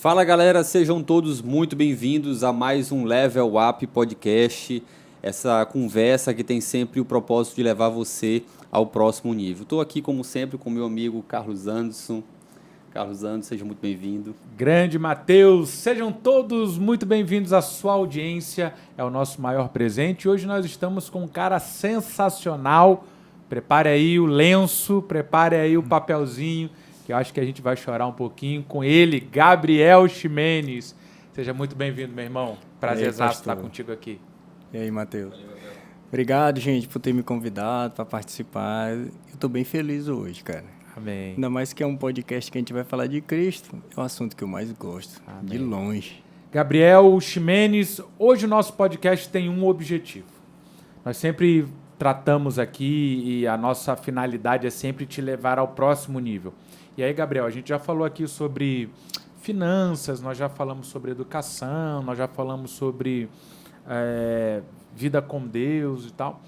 Fala galera, sejam todos muito bem-vindos a mais um Level Up Podcast, essa conversa que tem sempre o propósito de levar você ao próximo nível. Estou aqui como sempre com meu amigo Carlos Anderson. Carlos Anderson, seja muito bem-vindo. Grande Mateus, sejam todos muito bem-vindos à sua audiência, é o nosso maior presente. Hoje nós estamos com um cara sensacional, prepare aí o lenço, prepare aí o papelzinho, que eu acho que a gente vai chorar um pouquinho com ele, Gabriel Ximenes. Seja muito bem-vindo, meu irmão, prazerzaço estar contigo aqui. E aí, Mateus? Obrigado, gente, por ter me convidado para participar. Eu estou bem feliz hoje, cara. Amém. Ainda mais que é um podcast que a gente vai falar de Cristo, é o assunto que eu mais gosto, Amém. de longe. Gabriel Ximenes, hoje o nosso podcast tem um objetivo. Nós sempre tratamos aqui e a nossa finalidade é sempre te levar ao próximo nível. E aí, Gabriel, a gente já falou aqui sobre finanças, nós já falamos sobre educação, nós já falamos sobre vida com Deus e tal.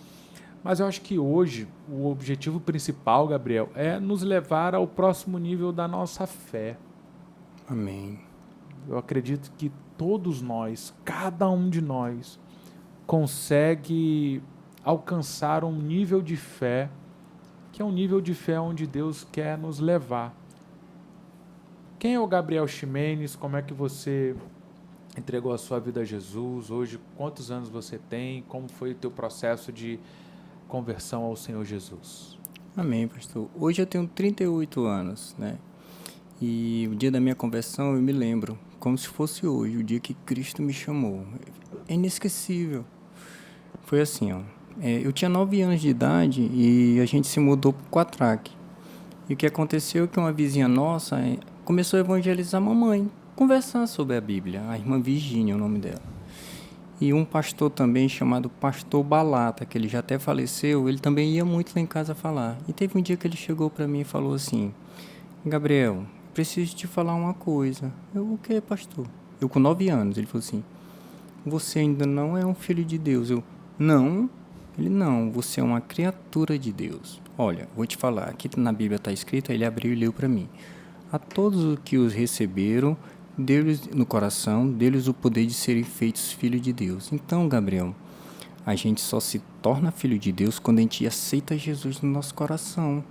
Mas eu acho que hoje o objetivo principal, Gabriel, é nos levar ao próximo nível da nossa fé. Amém. Eu acredito que todos nós, cada um de nós, consegue alcançar um nível de fé, que é um nível de fé onde Deus quer nos levar. Quem é o Gabriel Ximenes? Como é que você entregou a sua vida a Jesus? Hoje, quantos anos você tem? Como foi o teu processo de conversão ao Senhor Jesus? Amém, pastor. Hoje eu tenho 38 anos, né? E o dia da minha conversão eu me lembro, como se fosse hoje, o dia que Cristo me chamou. É inesquecível. Foi assim, ó. Eu tinha 9 anos de idade e a gente se mudou para o Quatraque. E o que aconteceu é que uma vizinha nossa começou a evangelizar a mamãe, conversar sobre a Bíblia, a irmã Virgínia, é o nome dela. E um pastor também chamado Pastor Balata, que ele já até faleceu, ele também ia muito lá em casa falar. E teve um dia que ele chegou para mim e falou assim: Gabriel, preciso te falar uma coisa. Eu, o que, pastor? Eu com 9 anos. Ele falou assim: você ainda não é um filho de Deus. Eu, não. Ele, não, você é uma criatura de Deus. Olha, vou te falar, aqui na Bíblia está escrito, ele abriu e leu para mim. A todos os que os receberam, deu-lhes no coração, deu-lhes o poder de serem feitos filhos de Deus. Então, Gabriel, a gente só se torna filho de Deus quando a gente aceita Jesus no nosso coração.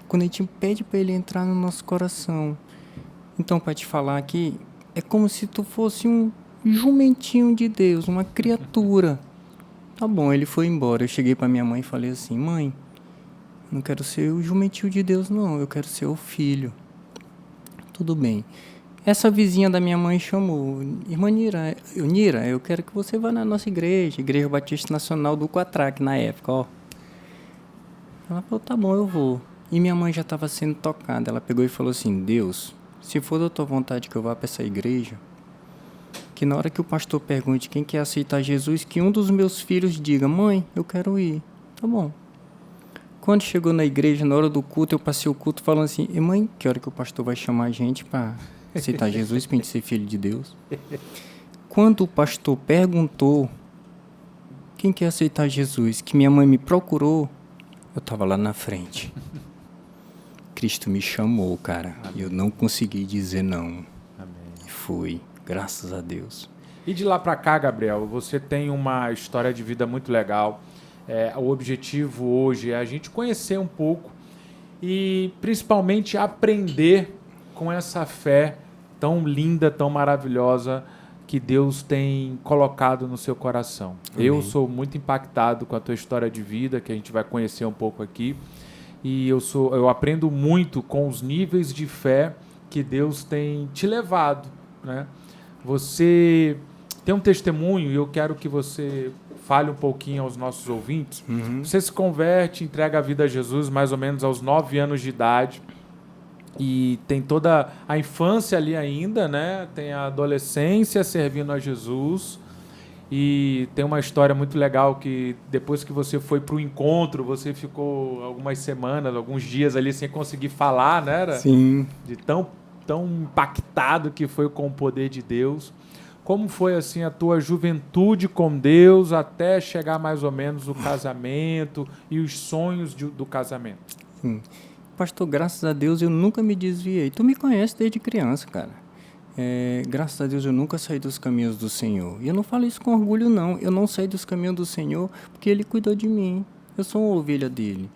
Quando a gente pede para ele entrar no nosso coração. Então, para te falar aqui, é como se tu fosse um jumentinho de Deus, uma criatura. Tá bom, ele foi embora. Eu cheguei para minha mãe e falei assim: mãe, não quero ser o jumentinho de Deus, não. Eu quero ser o filho. Tudo bem. Essa vizinha da minha mãe chamou: irmã Nira, eu quero que você vá na nossa igreja, Igreja Batista Nacional do Quatraque, na época, ó. Ela falou: tá bom, eu vou. E minha mãe já estava sendo tocada. Ela pegou e falou assim: Deus, se for da tua vontade que eu vá para essa igreja, que na hora que o pastor pergunte quem quer aceitar Jesus, que um dos meus filhos diga: mãe, eu quero ir. Tá bom. Quando chegou na igreja, na hora do culto, eu passei o culto falando assim: e mãe, que hora que o pastor vai chamar a gente para aceitar Jesus, para a gente ser filho de Deus? Quando o pastor perguntou quem quer aceitar Jesus, que minha mãe me procurou, eu estava lá na frente. Cristo me chamou, cara. E eu não consegui dizer não. Amém. E fui, graças a Deus. E de lá para cá, Gabriel, você tem uma história de vida muito legal. O objetivo hoje é a gente conhecer um pouco e principalmente aprender com essa fé tão linda, tão maravilhosa que Deus tem colocado no seu coração. Amém. Eu sou muito impactado com a tua história de vida, que a gente vai conhecer um pouco aqui. E eu aprendo muito com os níveis de fé que Deus tem te levado, né? Você tem um testemunho e eu quero que você fale um pouquinho aos nossos ouvintes. Você se converte, entrega a vida a Jesus mais ou menos aos 9 anos de idade e tem toda a infância ali ainda, né? Tem a adolescência servindo a Jesus. E tem uma história muito legal que depois que você foi para o encontro, você ficou algumas semanas, alguns dias ali sem conseguir falar, né? Sim. De tão impactado que foi com o poder de Deus. Como foi assim a tua juventude com Deus até chegar mais ou menos o casamento e os sonhos do casamento? Sim. Pastor, graças a Deus eu nunca me desviei. Tu me conhece desde criança, cara. Graças a Deus eu nunca saí dos caminhos do Senhor. E eu não falo isso com orgulho, não. Eu não saí dos caminhos do Senhor porque Ele cuidou de mim. Eu sou uma ovelha dele.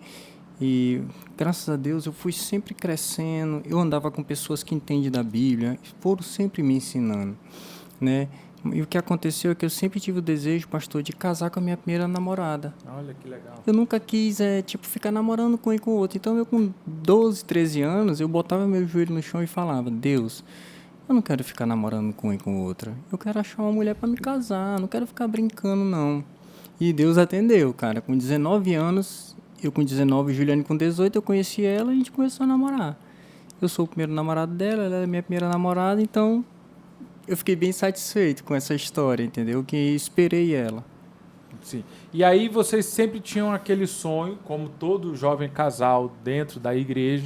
E graças a Deus eu fui sempre crescendo. Eu andava com pessoas que entendem da Bíblia. Foram sempre me ensinando, né? E o que aconteceu é que eu sempre tive o desejo, pastor, de casar com a minha primeira namorada. Olha que legal. Eu nunca quis, ficar namorando com um e com o outro. Então, eu com 12, 13 anos, eu botava meu joelho no chão e falava, Deus, eu não quero ficar namorando com um e com outra. Eu quero achar uma mulher para me casar, não quero ficar brincando, não. E Deus atendeu, cara. Com 19 anos, eu com 19, Juliane com 18, eu conheci ela e a gente começou a namorar. Eu sou o primeiro namorado dela, ela é a minha primeira namorada, então eu fiquei bem satisfeito com essa história, entendeu? Que esperei ela. Sim. E aí vocês sempre tinham aquele sonho, como todo jovem casal dentro da igreja,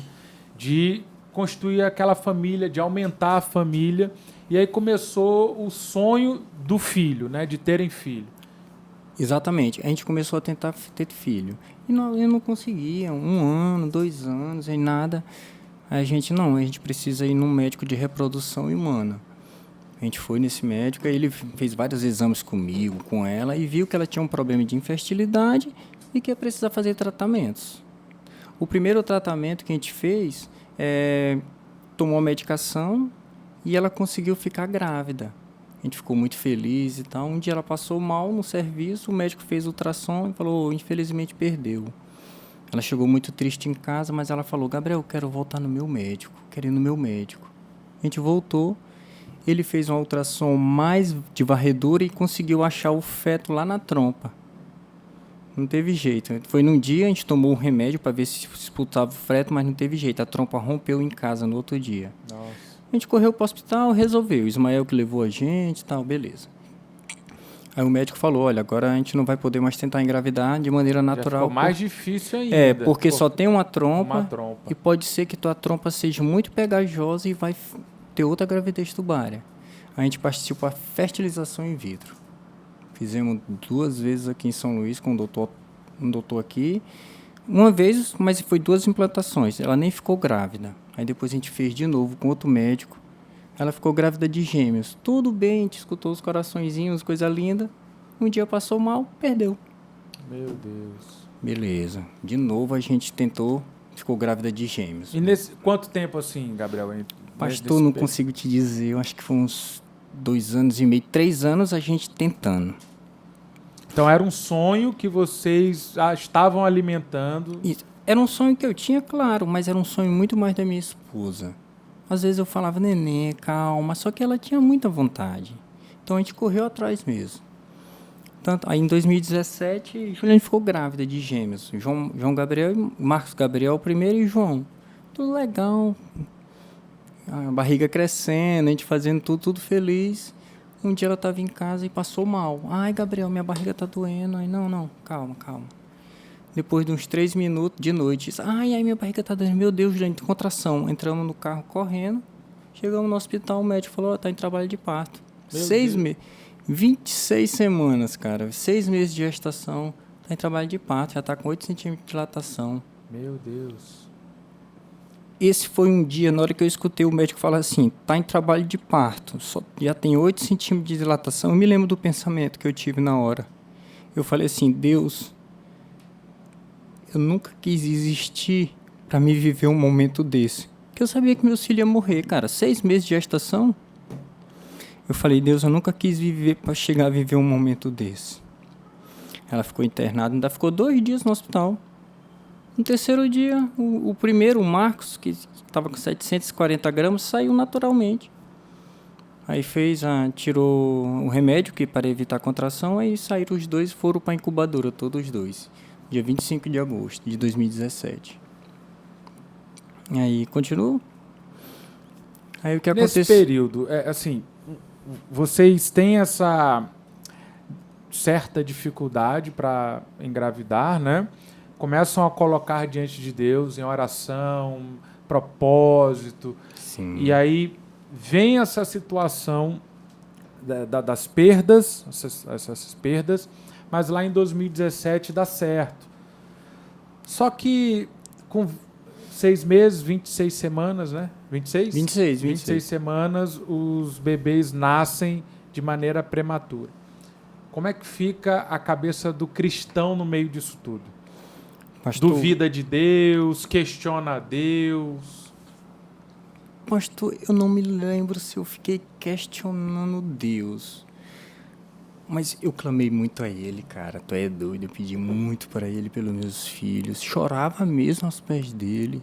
de construir aquela família, de aumentar a família. E aí começou o sonho do filho, né? De terem filho. Exatamente. A gente começou a tentar ter filho. E eu não conseguia. 1 ano, 2 anos, e nada. A gente precisa ir num médico de reprodução humana. A gente foi nesse médico, aí ele fez vários exames comigo, com ela, e viu que ela tinha um problema de infertilidade e que ia precisar fazer tratamentos. O primeiro tratamento que a gente fez, tomou a medicação e ela conseguiu ficar grávida. A gente ficou muito feliz e tal. Um dia ela passou mal no serviço, o médico fez ultrassom e falou, infelizmente perdeu. Ela chegou muito triste em casa, mas ela falou, Gabriel, eu quero voltar no meu médico, quero ir no meu médico. A gente voltou. Ele fez uma ultrassom mais de varredura e conseguiu achar o feto lá na trompa. Não teve jeito. Foi num dia, a gente tomou um remédio para ver se expulsava o feto, mas não teve jeito. A trompa rompeu em casa no outro dia. Nossa. A gente correu para o hospital, resolveu. O Ismael que levou a gente e tal, beleza. Aí o médico falou, olha, agora a gente não vai poder mais tentar engravidar de maneira natural. Já ficou mais difícil ainda. Porque só tem uma trompa, uma trompa. E pode ser que tua trompa seja muito pegajosa e vai ter outra gravidez tubária. A gente partiu para fertilização in vitro. Fizemos 2 vezes aqui em São Luís com um doutor aqui. Uma vez, mas foi 2 implantações. Ela nem ficou grávida. Aí depois a gente fez de novo com outro médico. Ela ficou grávida de gêmeos. Tudo bem, a gente escutou os coraçõezinhos, coisa linda. Um dia passou mal, perdeu. Meu Deus. Beleza. De novo a gente tentou, ficou grávida de gêmeos. E nesse quanto tempo assim, Gabriel? Pastor, não consigo te dizer. Eu acho que foi uns 2 anos e meio, 3 anos a gente tentando. Então era um sonho que vocês estavam alimentando. Isso. Era um sonho que eu tinha, claro, mas era um sonho muito mais da minha esposa. Às vezes eu falava, neném, calma, só que ela tinha muita vontade. Então a gente correu atrás mesmo. Aí em 2017, Juliane ficou grávida de gêmeos. João Gabriel, Marcos Gabriel o primeiro e João. Tudo legal. A barriga crescendo, a gente fazendo tudo feliz. Um dia ela estava em casa e passou mal. Ai, Gabriel, minha barriga está doendo. Aí, não, calma. Depois de uns 3 minutos de noite, ai, minha barriga está doendo. Meu Deus, gente, contração. Entramos no carro correndo. Chegamos no hospital, o médico falou, está em trabalho de parto. 6 meses. 26 semanas, cara. 6 meses de gestação. Está em trabalho de parto. Já está com 8 centímetros de dilatação. Meu Deus. Esse foi um dia, na hora que eu escutei o médico falar assim, está em trabalho de parto, já tem 8 centímetros de dilatação. Eu me lembro do pensamento que eu tive na hora. Eu falei assim, Deus, eu nunca quis existir para me viver um momento desse. Porque eu sabia que meu filho ia morrer, cara. 6 meses de gestação. Eu falei, Deus, eu nunca quis viver para chegar a viver um momento desse. Ela ficou internada, ainda ficou 2 dias no hospital. No 3º dia, o primeiro, o Marcos, que estava com 740 gramas, saiu naturalmente. Aí tirou o remédio para evitar a contração, aí saíram os 2 e foram para a incubadora, todos os 2. Dia 25 de agosto de 2017. Aí, continuou. Aí o que aconteceu? Nesse período, vocês têm essa certa dificuldade para engravidar, né? Começam a colocar diante de Deus em oração, propósito. Sim. E aí vem essa situação das perdas, essas perdas, mas lá em 2017 dá certo. Só que 6 meses, 26 semanas, né? 26? 26. Semanas, os bebês nascem de maneira prematura. Como é que fica a cabeça do cristão no meio disso tudo? Pastor, Duvida de Deus, questiona a Deus. Pastor, eu não me lembro se eu fiquei questionando Deus. Mas eu clamei muito a Ele, cara. Tu é doido, eu pedi muito para Ele pelos meus filhos. Chorava mesmo aos pés dele.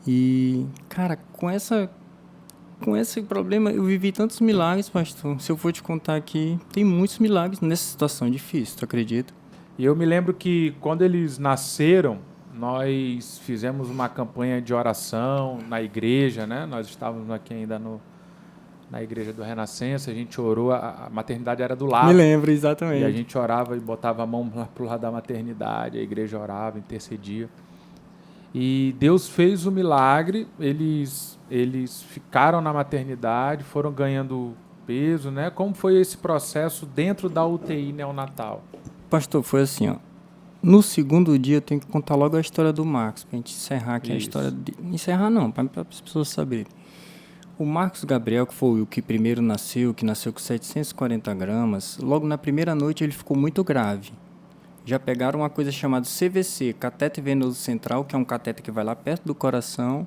E, cara, com esse problema, eu vivi tantos milagres, pastor. Se eu for te contar aqui, tem muitos milagres nessa situação difícil, tu acredita? E eu me lembro que quando eles nasceram, nós fizemos uma campanha de oração na igreja, né? Nós estávamos aqui ainda na igreja do Renascença, a gente orou, a maternidade era do lado. Me lembro, exatamente. E a gente orava e botava a mão lá pro lado da maternidade, a igreja orava, intercedia. E Deus fez o milagre, eles ficaram na maternidade, foram ganhando peso, né? Como foi esse processo dentro da UTI neonatal? Pastor, foi assim, ó. No segundo dia eu tenho que contar logo a história do Marcos, pra gente encerrar aqui a história dele. Encerrar não, para as pessoas saberem. O Marcos Gabriel, que foi o que primeiro nasceu, que nasceu com 740 gramas, logo na primeira noite ele ficou muito grave. Já pegaram uma coisa chamada CVC, catéter venoso central, que é um catéter que vai lá perto do coração,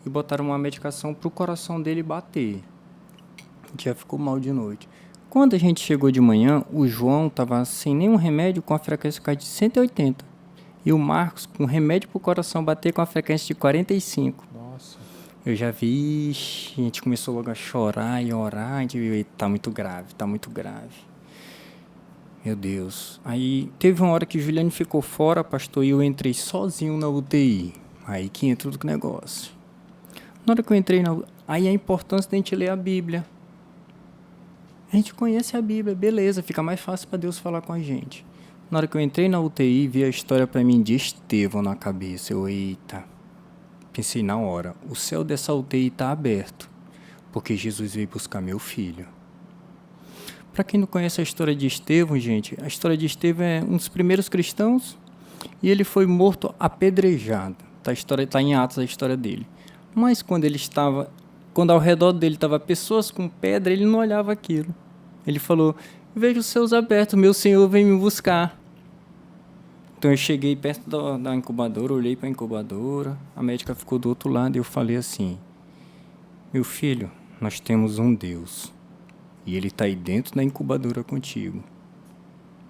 e botaram uma medicação para o coração dele bater. Já ficou mal de noite. Quando a gente chegou de manhã, o João estava sem nenhum remédio, com a frequência cardíaca de 180. E o Marcos com remédio para o coração bater com a frequência de 45. Nossa. Eu já vi, a gente começou logo a chorar e orar, a gente viu, tá muito grave. Meu Deus. Aí teve uma hora que o Juliano ficou fora, pastor, e eu entrei sozinho na UTI. Aí que entra o negócio. Na hora que eu entrei aí a importância da gente ler a Bíblia. A gente conhece a Bíblia, beleza, fica mais fácil para Deus falar com a gente. Na hora que eu entrei na UTI, vi a história para mim de Estevão na cabeça. Eu, eita, pensei na hora, o céu dessa UTI está aberto, porque Jesus veio buscar meu filho. Para quem não conhece a história de Estevão, gente, a história de Estevão é um dos primeiros cristãos e ele foi morto apedrejado. Tá em Atos a história dele. Mas quando ao redor dele estava pessoas com pedra, ele não olhava aquilo. Ele falou, vejo os céus abertos, meu Senhor vem me buscar. Então eu cheguei perto da incubadora, olhei para a incubadora, a médica ficou do outro lado e eu falei assim, meu filho, nós temos um Deus e Ele está aí dentro da incubadora contigo,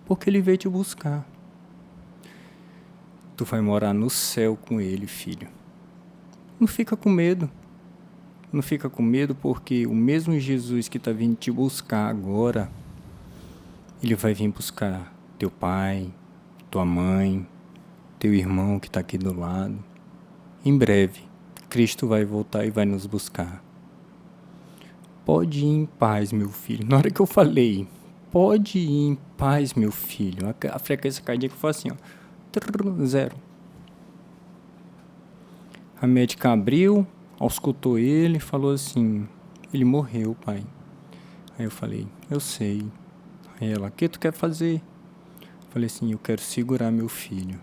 porque Ele veio te buscar. Tu vai morar no céu com Ele, filho. Não fica com medo. Não fica com medo porque o mesmo Jesus que está vindo te buscar agora, Ele vai vir buscar teu pai, tua mãe, teu irmão que está aqui do lado. Em breve, Cristo vai voltar e vai nos buscar. Pode ir em paz, meu filho. Na hora que eu falei, pode ir em paz, meu filho, a frequência cardíaca foi assim, ó, 0. A médica abriu, auscultou ele e falou assim, ele morreu, pai. Aí eu falei, eu sei. Aí ela, o que tu quer fazer? Eu falei assim, eu quero segurar meu filho.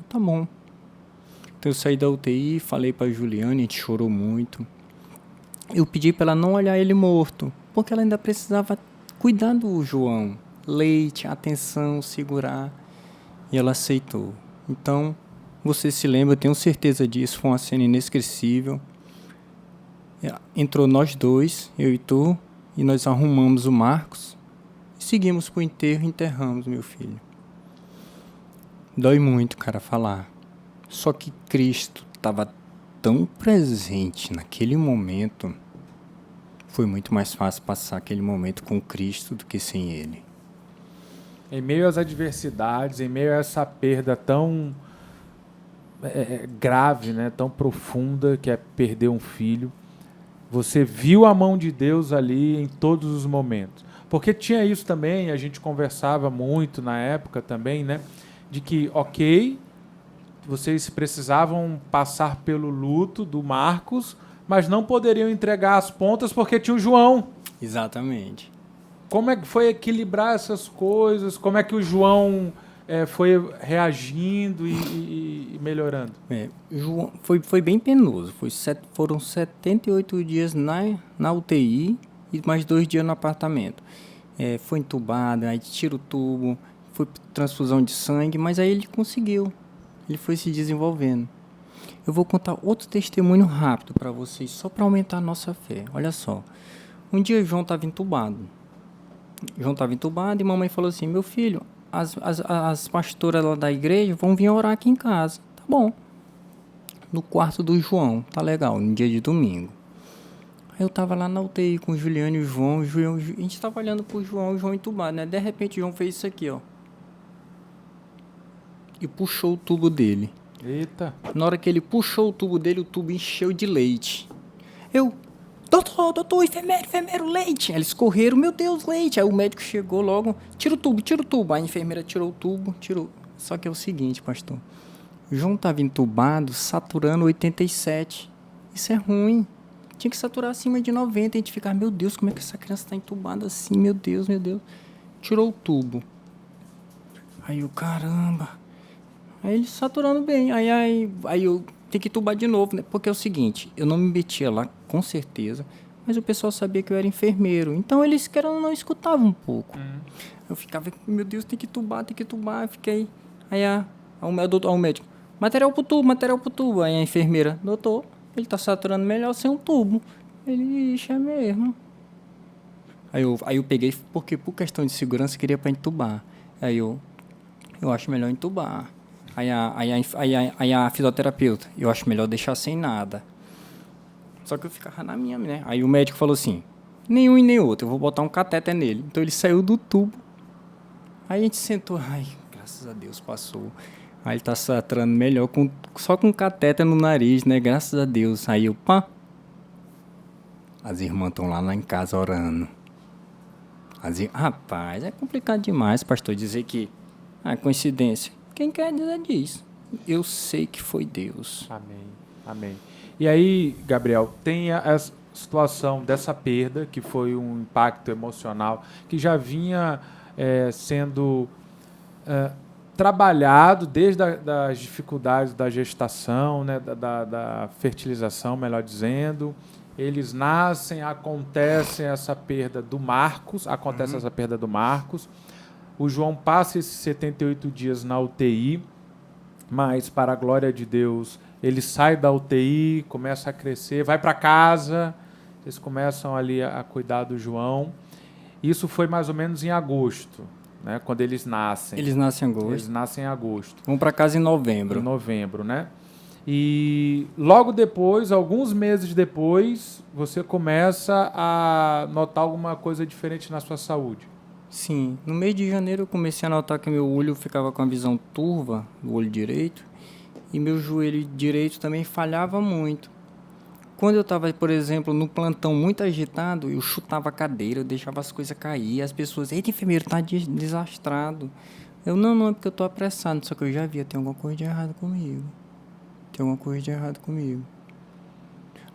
Tá bom. Então eu saí da UTI, falei pra Juliana, a gente chorou muito. Eu pedi pra ela não olhar ele morto, porque ela ainda precisava cuidar do João. Leite, atenção, segurar. E ela aceitou. Então, você se lembra, eu tenho certeza disso, foi uma cena inesquecível. Entrou nós dois, eu e tu, e nós arrumamos o Marcos e seguimos pro enterro e enterramos meu filho. Dói muito, cara, falar. Só que Cristo estava tão presente naquele momento, foi muito mais fácil passar aquele momento com Cristo do que sem Ele. Em meio às adversidades, em meio a essa perda tão grave, né, tão profunda, que é perder um filho, você viu a mão de Deus ali em todos os momentos. Porque tinha isso também, a gente conversava muito na época também, né, de que, ok, vocês precisavam passar pelo luto do Marcos, mas não poderiam entregar as pontas porque tinha o João. Exatamente. Como é que foi equilibrar essas coisas? Como é que o João foi reagindo e melhorando? João, foi bem penoso. Foram 78 dias na UTI e mais 2 dias no apartamento. Foi entubado, aí tira o tubo, foi transfusão de sangue, mas aí ele conseguiu. Ele foi se desenvolvendo. Eu vou contar outro testemunho rápido para vocês, só para aumentar a nossa fé. Olha só. Um dia João estava entubado. E mamãe falou assim, meu filho, as pastoras lá da igreja vão vir orar aqui em casa. Tá bom. No quarto do João, tá legal, no dia de domingo. Aí eu tava lá na UTI com o Juliano e o João. A gente tava olhando pro João, o João entubado, né? De repente o João fez isso aqui, ó. E puxou o tubo dele. Eita. Na hora que ele puxou o tubo dele, o tubo encheu de leite. Doutor, enfermeiro, leite. Eles correram, meu Deus, leite. Aí o médico chegou logo, tira o tubo. A enfermeira tirou o tubo, Só que é o seguinte, pastor. O João estava entubado, saturando 87. Isso é ruim. Tinha que saturar acima de 90. A gente ficava, meu Deus, como é que essa criança está entubada assim? Meu Deus. Tirou o tubo. Aí eu, caramba. Aí ele saturando bem. Aí eu tenho que entubar de novo, né? Porque é o seguinte, eu não me metia lá, com certeza, mas o pessoal sabia que eu era enfermeiro. Então eles, querendo ou não, escutavam um pouco. Eu ficava, meu Deus, tem que entubar. Fiquei. Aí o médico, material pro tubo. Aí a enfermeira, doutor, ele tá saturando melhor sem um tubo. Ele, ixi, é mesmo. Aí eu peguei, porque por questão de segurança, eu queria para entubar. Aí eu acho melhor entubar. Aí a fisioterapeuta, eu acho melhor deixar sem nada. Só que eu ficava na minha, né? Aí o médico falou assim, nenhum e nem outro, eu vou botar um catéter nele. Então ele saiu do tubo. Aí a gente sentou, graças a Deus passou. Aí ele tá saturando melhor, só com catéter no nariz, né? Graças a Deus. Aí eu, pá. As irmãs estão lá em casa orando. Rapaz, é complicado demais, pastor, dizer que coincidência. Quem quer dizer disso? Eu sei que foi Deus. Amém. E aí, Gabriel, tem a situação dessa perda, que foi um impacto emocional, que já vinha sendo trabalhado desde as dificuldades da gestação, né, da fertilização, melhor dizendo. Eles nascem, acontece essa perda do Marcos. O João passa esses 78 dias na UTI, mas, para a glória de Deus, ele sai da UTI, começa a crescer, vai para casa, eles começam ali a cuidar do João. Isso foi mais ou menos em agosto, né, quando eles nascem. Eles nascem em agosto. Vão para casa em novembro. Em novembro, né? E logo depois, alguns meses depois, você começa a notar alguma coisa diferente na sua saúde. Sim, no mês de janeiro eu comecei a notar que meu olho ficava com a visão turva, do olho direito, e meu joelho direito também falhava muito. Quando eu estava, por exemplo, no plantão muito agitado, eu chutava a cadeira, eu deixava as coisas cair, as pessoas, eita, enfermeiro, tá desastrado. Eu, não, é porque eu tô apressado, só que eu já via, tem alguma coisa de errado comigo.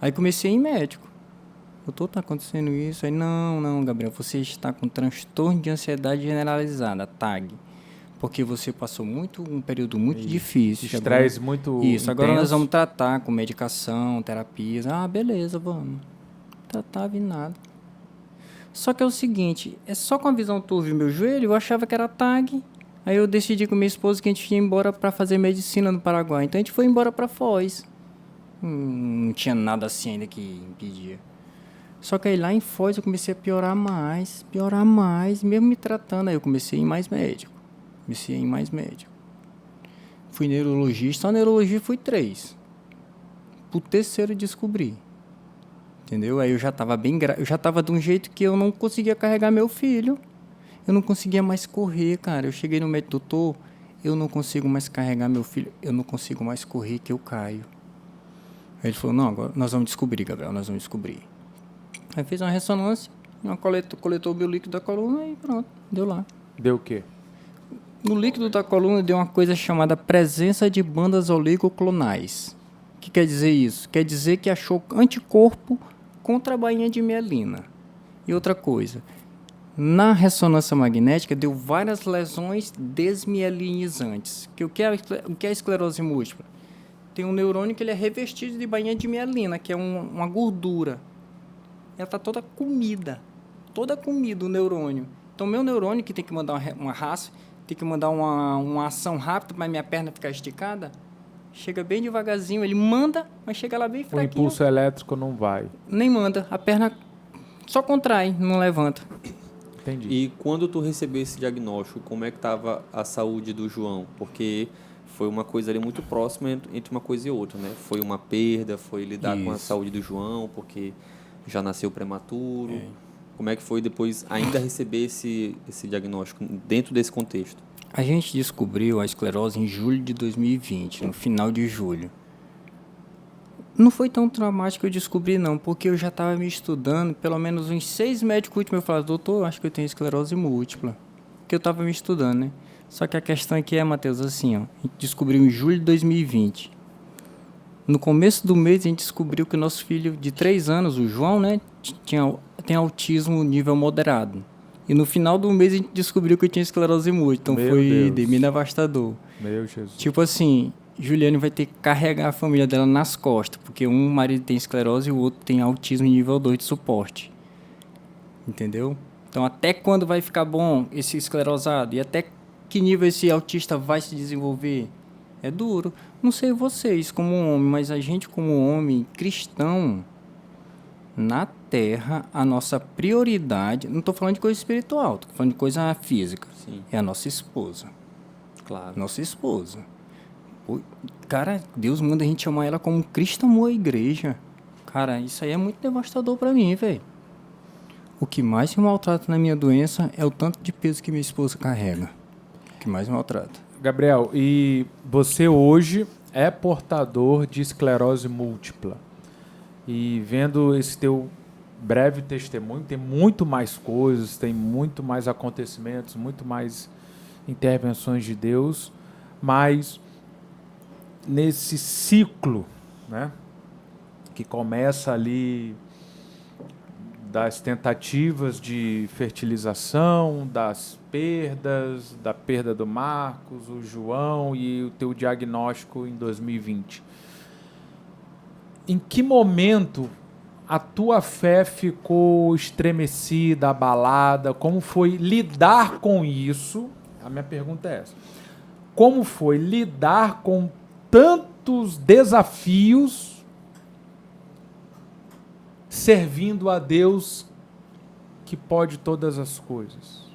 Aí comecei a ir médico. Doutor, tá acontecendo isso? Aí, não, Gabriel, você está com transtorno de ansiedade generalizada, TAG. Porque você passou um período muito difícil. Estresse muito Isso, agora intenso. nós vamos tratar com medicação, terapias. Beleza, vamos. Tratava e nada. Só que é o seguinte, só com a visão turva do meu joelho, eu achava que era TAG. Aí eu decidi com minha esposa que a gente ia embora para fazer medicina no Paraguai. Então a gente foi embora para Foz. Não tinha nada assim ainda que impedia. Só que aí lá em Foz eu comecei a piorar mais, mesmo me tratando. Aí eu comecei a ir mais médico. Fui neurologista, só neurologia fui 3. Pro terceiro eu descobri. Entendeu? Aí eu já estava eu já estava de um jeito que eu não conseguia carregar meu filho. Eu não conseguia mais correr, cara. Eu cheguei no médico, doutor, eu não consigo mais carregar meu filho, eu não consigo mais correr que eu caio. Aí ele falou, não, agora nós vamos descobrir, Gabriel, nós vamos descobrir. Aí fez uma ressonância, coletou o meu líquido da coluna e pronto, deu lá. Deu o quê? No líquido da coluna deu uma coisa chamada presença de bandas oligoclonais. O que quer dizer isso? Quer dizer que achou anticorpo contra a bainha de mielina. E outra coisa, Na ressonância magnética, deu várias lesões desmielinizantes. O que é a esclerose múltipla? Tem um neurônio que ele é revestido de bainha de mielina, que é uma gordura. Ela está toda comida o neurônio. Então, meu neurônio, que tem que mandar uma raça, tem que mandar uma ação rápida para minha perna ficar esticada, chega bem devagarzinho, ele manda, mas chega lá bem O fraquinho. impulso elétrico não vai. Nem manda, a perna só contrai, não levanta. Entendi. E quando tu recebeu esse diagnóstico, como é que estava a saúde do João? Porque foi uma coisa ali muito próxima entre uma coisa e outra, né? Foi uma perda, foi lidar com a saúde do João, porque já nasceu prematuro. É. Como é que foi depois ainda receber esse diagnóstico dentro desse contexto? A gente descobriu a esclerose em julho de 2020, no final de julho. Não foi tão traumático que eu descobri, não, porque eu já estava me estudando, pelo menos uns 6 médicos últimos me falaram, doutor, acho que eu tenho esclerose múltipla. Porque eu estava me estudando, né? Só que a questão aqui é, Matheus, assim, ó, a gente descobriu em julho de 2020. No começo do mês, a gente descobriu que o nosso filho de 3 anos, o João, né, tem autismo nível moderado. E no final do mês, a gente descobriu que eu tinha esclerose múltipla. Então foi de mim devastador. Meu Jesus. Tipo assim, Juliane vai ter que carregar a família dela nas costas, porque um marido tem esclerose e o outro tem autismo nível 2 de suporte. Entendeu? Então, até quando vai ficar bom esse esclerosado? E até que nível esse autista vai se desenvolver? É duro. Não sei vocês como homem, mas a gente como homem cristão, na Terra, a nossa prioridade... Não estou falando de coisa espiritual, estou falando de coisa física. Sim. É a nossa esposa. Claro. Nossa esposa. Cara, Deus manda a gente chamar ela como Cristo amou a igreja. Cara, isso aí é muito devastador pra mim, velho. O que mais me maltrata na minha doença é o tanto de peso que minha esposa carrega. O que mais me maltrata. Gabriel, e você hoje é portador de esclerose múltipla. E vendo esse teu breve testemunho, tem muito mais coisas, tem muito mais acontecimentos, muito mais intervenções de Deus, mas nesse ciclo, né, que começa ali das tentativas de fertilização, das perdas, da perda do Marcos, o João e o teu diagnóstico em 2020. Em que momento a tua fé ficou estremecida, abalada? Como foi lidar com isso? A minha pergunta é essa. Como foi lidar com tantos desafios servindo a Deus que pode todas as coisas?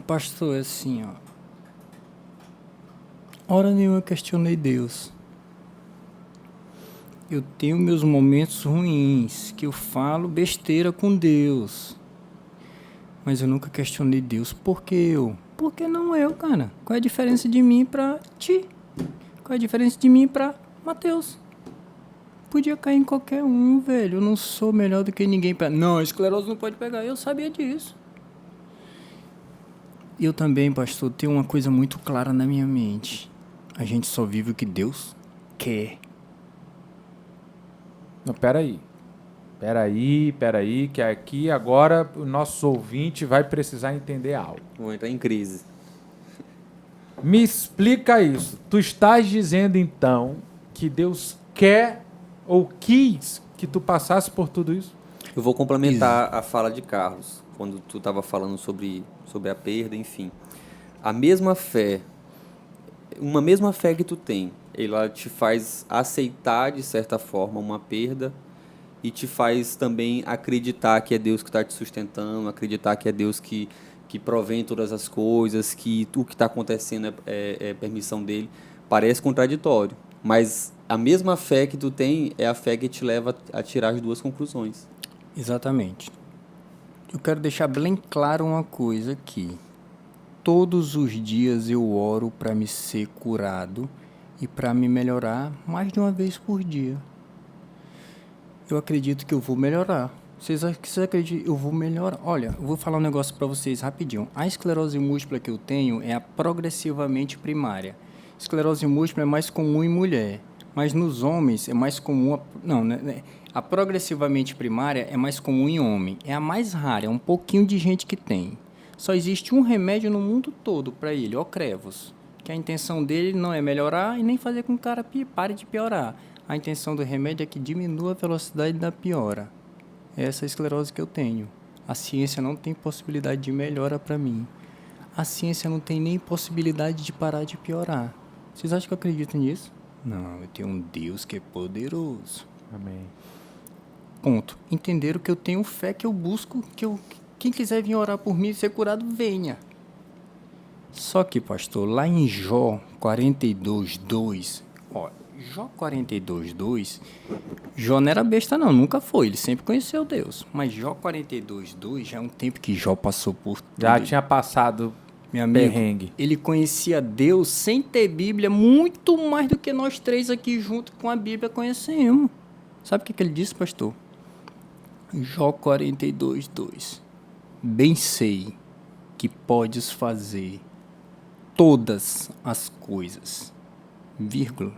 Pastor, assim, ó. Hora nenhuma eu questionei Deus. Eu tenho meus momentos ruins, que eu falo besteira com Deus. Mas eu nunca questionei Deus. Por que eu? Por que não eu, cara? Qual é a diferença de mim pra ti? Qual é a diferença de mim pra Mateus? Podia cair em qualquer um, velho. Eu não sou melhor do que ninguém. Não, a esclerose não pode pegar. Eu sabia disso. Eu também, pastor, tenho uma coisa muito clara na minha mente. A gente só vive o que Deus quer. Não, peraí, que aqui agora o nosso ouvinte vai precisar entender algo. Vou entrar em crise. Me explica isso. Tu estás dizendo, então, que Deus quer ou quis que tu passasse por tudo isso? Eu vou complementar a fala de Carlos, quando tu estava falando sobre a perda, enfim. A mesma fé, uma mesma fé que tu tem, ela te faz aceitar, de certa forma, uma perda e te faz também acreditar que é Deus que está te sustentando, acreditar que é Deus que provém todas as coisas, que o que está acontecendo é permissão dele. Parece contraditório, mas a mesma fé que tu tem é a fé que te leva a tirar as duas conclusões. Exatamente. Eu quero deixar bem claro uma coisa aqui. Todos os dias eu oro para me ser curado e para me melhorar mais de uma vez por dia. Eu acredito que eu vou melhorar. Vocês acreditam? Eu vou melhorar. Olha, eu vou falar um negócio para vocês rapidinho. A esclerose múltipla que eu tenho é a progressivamente primária. Esclerose múltipla é mais comum em mulher. Mas nos homens é mais comum... Não, né? A progressivamente primária é mais comum em homem. É a mais rara, é um pouquinho de gente que tem. Só existe um remédio no mundo todo para ele, o Ocrevus. Que a intenção dele não é melhorar e nem fazer com que o cara pare de piorar. A intenção do remédio é que diminua a velocidade da piora. É essa esclerose que eu tenho. A ciência não tem possibilidade de melhora para mim. A ciência não tem nem possibilidade de parar de piorar. Vocês acham que eu acredito nisso? Não, eu tenho um Deus que é poderoso. Amém. Ponto. Entenderam que eu tenho fé, que eu busco, quem quiser vir orar por mim e ser curado, venha. Só que, pastor, lá em Jó 42:2, Jó 42:2, Jó não era besta não, nunca foi, ele sempre conheceu Deus. Mas Jó 42:2 já é um tempo que Jó passou por tudo. Já tinha passado Meu amigo, perrengue. Ele conhecia Deus sem ter Bíblia, muito mais do que nós três aqui junto com a Bíblia conhecemos. Sabe o que ele disse, pastor? Jó 42:2. Bem sei que podes fazer todas as coisas, vírgula,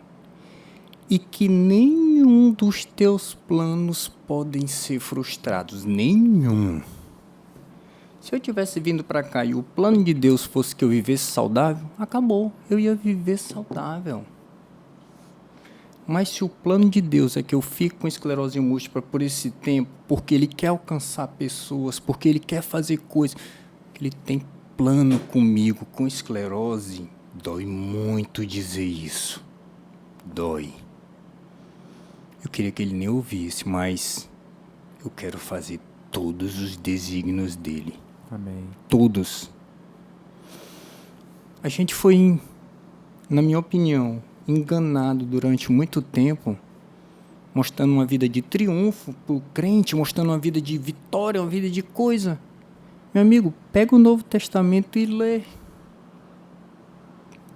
e que nenhum dos teus planos podem ser frustrados, nenhum. Se eu tivesse vindo para cá e o plano de Deus fosse que eu vivesse saudável, acabou, eu ia viver saudável. Mas se o plano de Deus é que eu fique com esclerose múltipla por esse tempo, porque Ele quer alcançar pessoas, porque Ele quer fazer coisas, Ele tem plano comigo, com esclerose, dói muito dizer isso. Dói. Eu queria que Ele nem ouvisse, mas eu quero fazer todos os desígnios dEle. Amém. Todos. A gente foi, na minha opinião, enganado durante muito tempo, mostrando uma vida de triunfo para o crente, mostrando uma vida de vitória, uma vida de coisa. Meu amigo, pega o Novo Testamento e lê.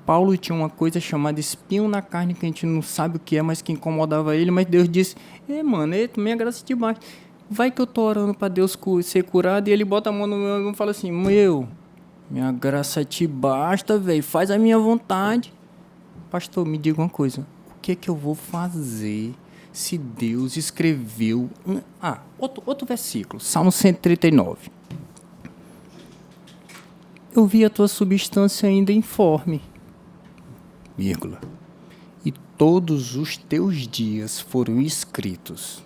Paulo tinha uma coisa chamada espinho na carne, que a gente não sabe o que é, mas que incomodava ele, mas Deus disse, mano, minha graça te basta. Vai que eu tô orando para Deus ser curado, e ele bota a mão no meu ombro e fala assim, minha graça te basta, velho, faz a minha vontade. Pastor, me diga uma coisa, o que é que eu vou fazer se Deus escreveu... outro versículo, Salmo 139. Eu vi a tua substância ainda informe, vírgula, e todos os teus dias foram escritos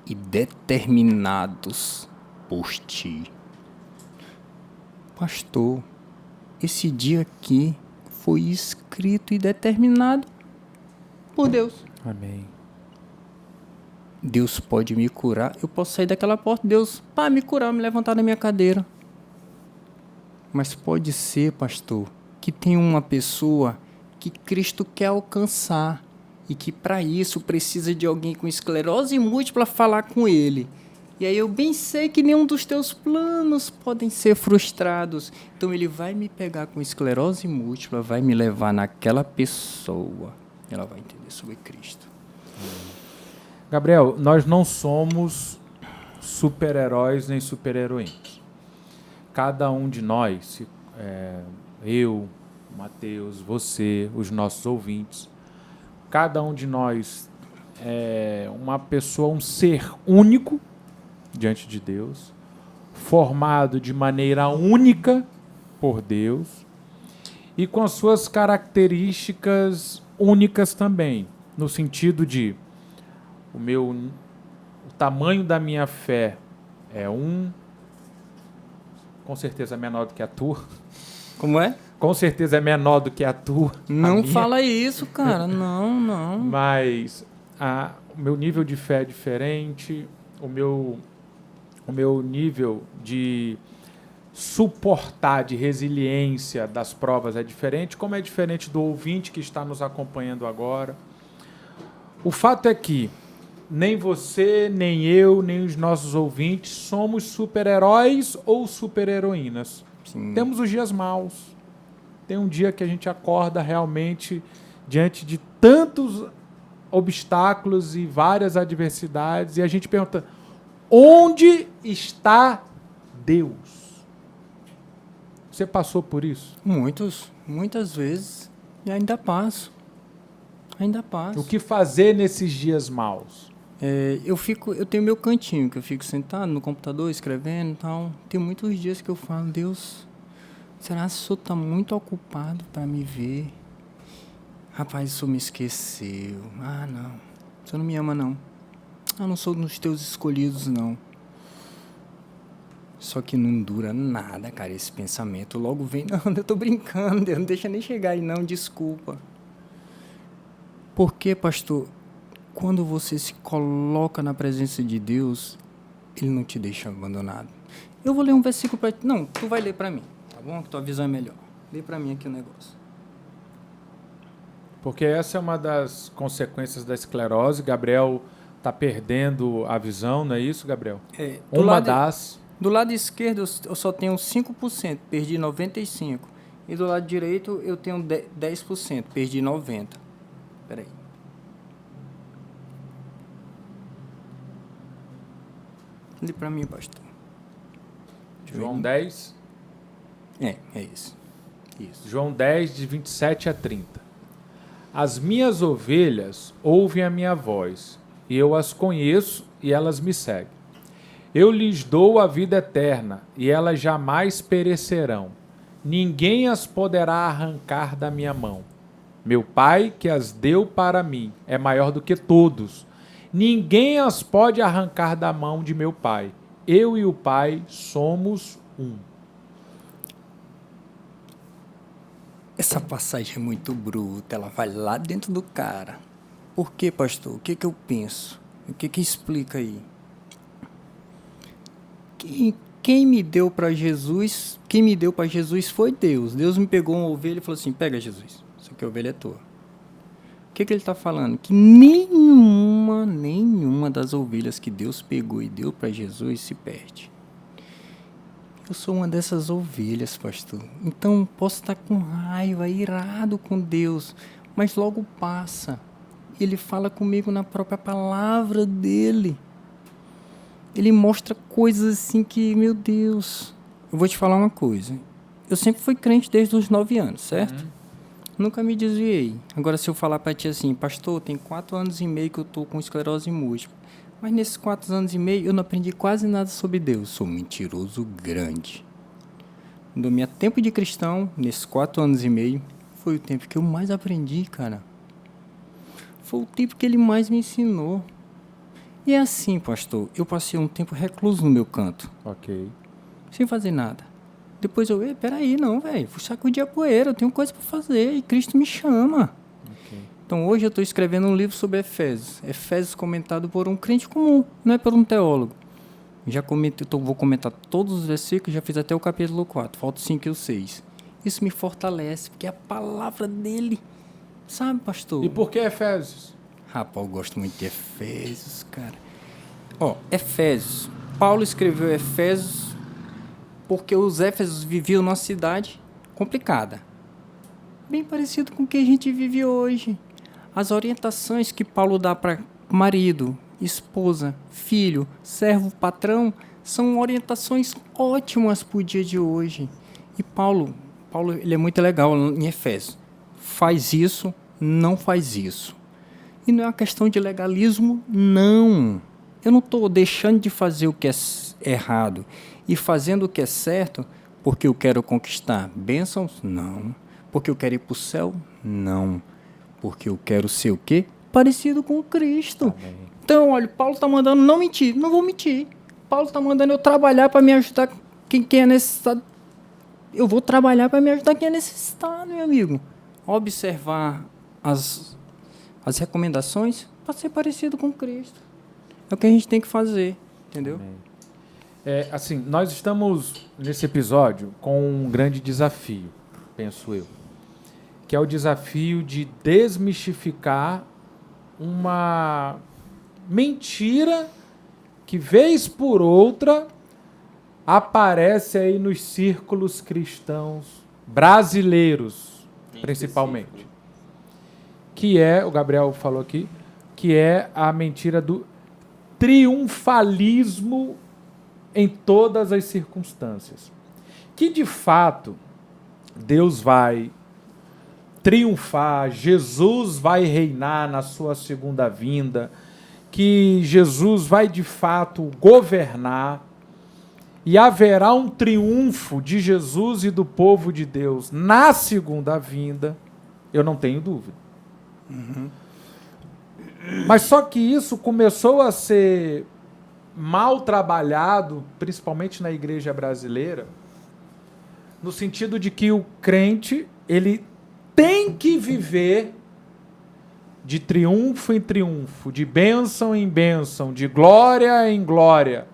e determinados por ti. Pastor, esse dia aqui foi escrito e determinado por Deus. Amém. Deus pode me curar. Eu posso sair daquela porta, Deus, me curar, me levantar da minha cadeira. Mas pode ser, pastor, que tem uma pessoa que Cristo quer alcançar e que para isso precisa de alguém com esclerose múltipla falar com ele. E aí eu bem sei que nenhum dos teus planos podem ser frustrados. Então ele vai me pegar com esclerose múltipla, vai me levar naquela pessoa. Ela vai entender sobre Cristo. Gabriel, nós não somos super-heróis nem super-heroínas. Cada um de nós, eu, Mateus, você, os nossos ouvintes, cada um de nós é uma pessoa, um ser único diante de Deus, formado de maneira única por Deus e com as suas características únicas também, no sentido de o tamanho da minha fé é com certeza menor do que a tua. Como é? Com certeza é menor do que a tua. Não fala isso, cara. Não. Mas o meu nível de fé é diferente, o meu nível de suportar, de resiliência das provas é diferente, como é diferente do ouvinte que está nos acompanhando agora. O fato é que nem você, nem eu, nem os nossos ouvintes somos super-heróis ou super-heroínas. Sim. Temos os dias maus. Tem um dia que a gente acorda realmente diante de tantos obstáculos e várias adversidades e a gente pergunta, onde está Deus? Você passou por isso? Muitas vezes. E ainda passo. Ainda passo. O que fazer nesses dias maus? Eu tenho meu cantinho, que eu fico sentado no computador, escrevendo e tal. Tem muitos dias que eu falo, Deus, será que o senhor está muito ocupado para me ver? Rapaz, o senhor me esqueceu. Ah, não. O senhor não me ama, não. Ah, não sou dos teus escolhidos, não. Só que não dura nada, cara, esse pensamento. Logo vem, não, eu tô brincando, Deus, não deixa nem chegar aí, não, desculpa. Por quê, pastor? Quando você se coloca na presença de Deus, Ele não te deixa abandonado. Eu vou ler um versículo para ti. Não, tu vai ler para mim, tá bom? Que tua visão é melhor. Lê para mim aqui o negócio. Porque essa é uma das consequências da esclerose. Gabriel está perdendo a visão, não é isso, Gabriel? Do lado esquerdo eu só tenho 5%, perdi 95%. E do lado direito eu tenho 10%, perdi 90%. Peraí. Lê para mim, pastor. João 10. É isso. João 10, de 27 a 30. As minhas ovelhas ouvem a minha voz, e eu as conheço, e elas me seguem. Eu lhes dou a vida eterna, e elas jamais perecerão. Ninguém as poderá arrancar da minha mão. Meu Pai, que as deu para mim, é maior do que todos. Ninguém as pode arrancar da mão de meu Pai. Eu e o Pai somos um. Essa passagem é muito bruta, ela vai lá dentro do cara. Por quê, pastor? O que eu penso? O que explica aí? Quem me deu para Jesus foi Deus. Deus me pegou uma ovelha e falou assim, pega, Jesus, isso aqui a ovelha é tua. O que ele está falando? Que nenhuma das ovelhas que Deus pegou e deu para Jesus se perde. Eu sou uma dessas ovelhas, pastor. Então posso estar com raiva, irado com Deus, mas logo passa. Ele fala comigo na própria palavra dele. Ele mostra coisas assim que, meu Deus. Eu vou te falar uma coisa. Eu sempre fui crente desde os 9 anos, certo? Nunca me desviei. Agora, se eu falar para ti assim, pastor, tem 4 anos e meio que eu tô com esclerose múltipla. Mas nesses 4 anos e meio eu não aprendi quase nada sobre Deus. Sou um mentiroso grande. No meu tempo de cristão, nesses 4 anos e meio, foi o tempo que eu mais aprendi, cara. Foi o tempo que ele mais me ensinou. E é assim, pastor, eu passei um tempo recluso no meu canto. Ok. Sem fazer nada. Depois peraí, não, velho. Vou sacudir a poeira, eu tenho coisa para fazer e Cristo me chama. Ok. Então hoje eu estou escrevendo um livro sobre Efésios. Efésios comentado por um crente comum, não é por um teólogo. Vou comentar todos os versículos, já fiz até o capítulo 4, falta 5 e o 6. Isso me fortalece, porque é a palavra dele. Sabe, pastor? E por que Efésios? Rapaz, eu gosto muito de Efésios, cara. Efésios. Paulo escreveu Efésios porque os Éfesos viviam numa cidade complicada. Bem parecido com o que a gente vive hoje. As orientações que Paulo dá para marido, esposa, filho, servo, patrão, são orientações ótimas para o dia de hoje. E Paulo, ele é muito legal em Efésios. Faz isso, não faz isso. E não é uma questão de legalismo, não. Eu não estou deixando de fazer o que é errado e fazendo o que é certo porque eu quero conquistar bênçãos? Não. Porque eu quero ir para o céu? Não. Porque eu quero ser o quê? Parecido com Cristo. Amém. Então, olha, Paulo está mandando não mentir. Não vou mentir. Paulo está mandando eu trabalhar para me ajudar quem é necessitado. Eu vou trabalhar para me ajudar quem é necessitado, meu amigo. Observar as recomendações para ser parecido com Cristo. É o que a gente tem que fazer, entendeu? Amém. Assim, nós estamos nesse episódio com um grande desafio, penso eu, que é o desafio de desmistificar uma mentira que, vez por outra, aparece aí nos círculos cristãos brasileiros, principalmente. Que é, o Gabriel falou aqui, que é a mentira do triunfalismo em todas as circunstâncias. Que, de fato, Deus vai triunfar, Jesus vai reinar na sua segunda vinda, que Jesus vai de fato governar e haverá um triunfo de Jesus e do povo de Deus na segunda vinda, eu não tenho dúvida. Mas só que isso começou a ser mal trabalhado, principalmente na igreja brasileira, no sentido de que o crente, ele tem que viver de triunfo em triunfo, de bênção em bênção, de glória em glória.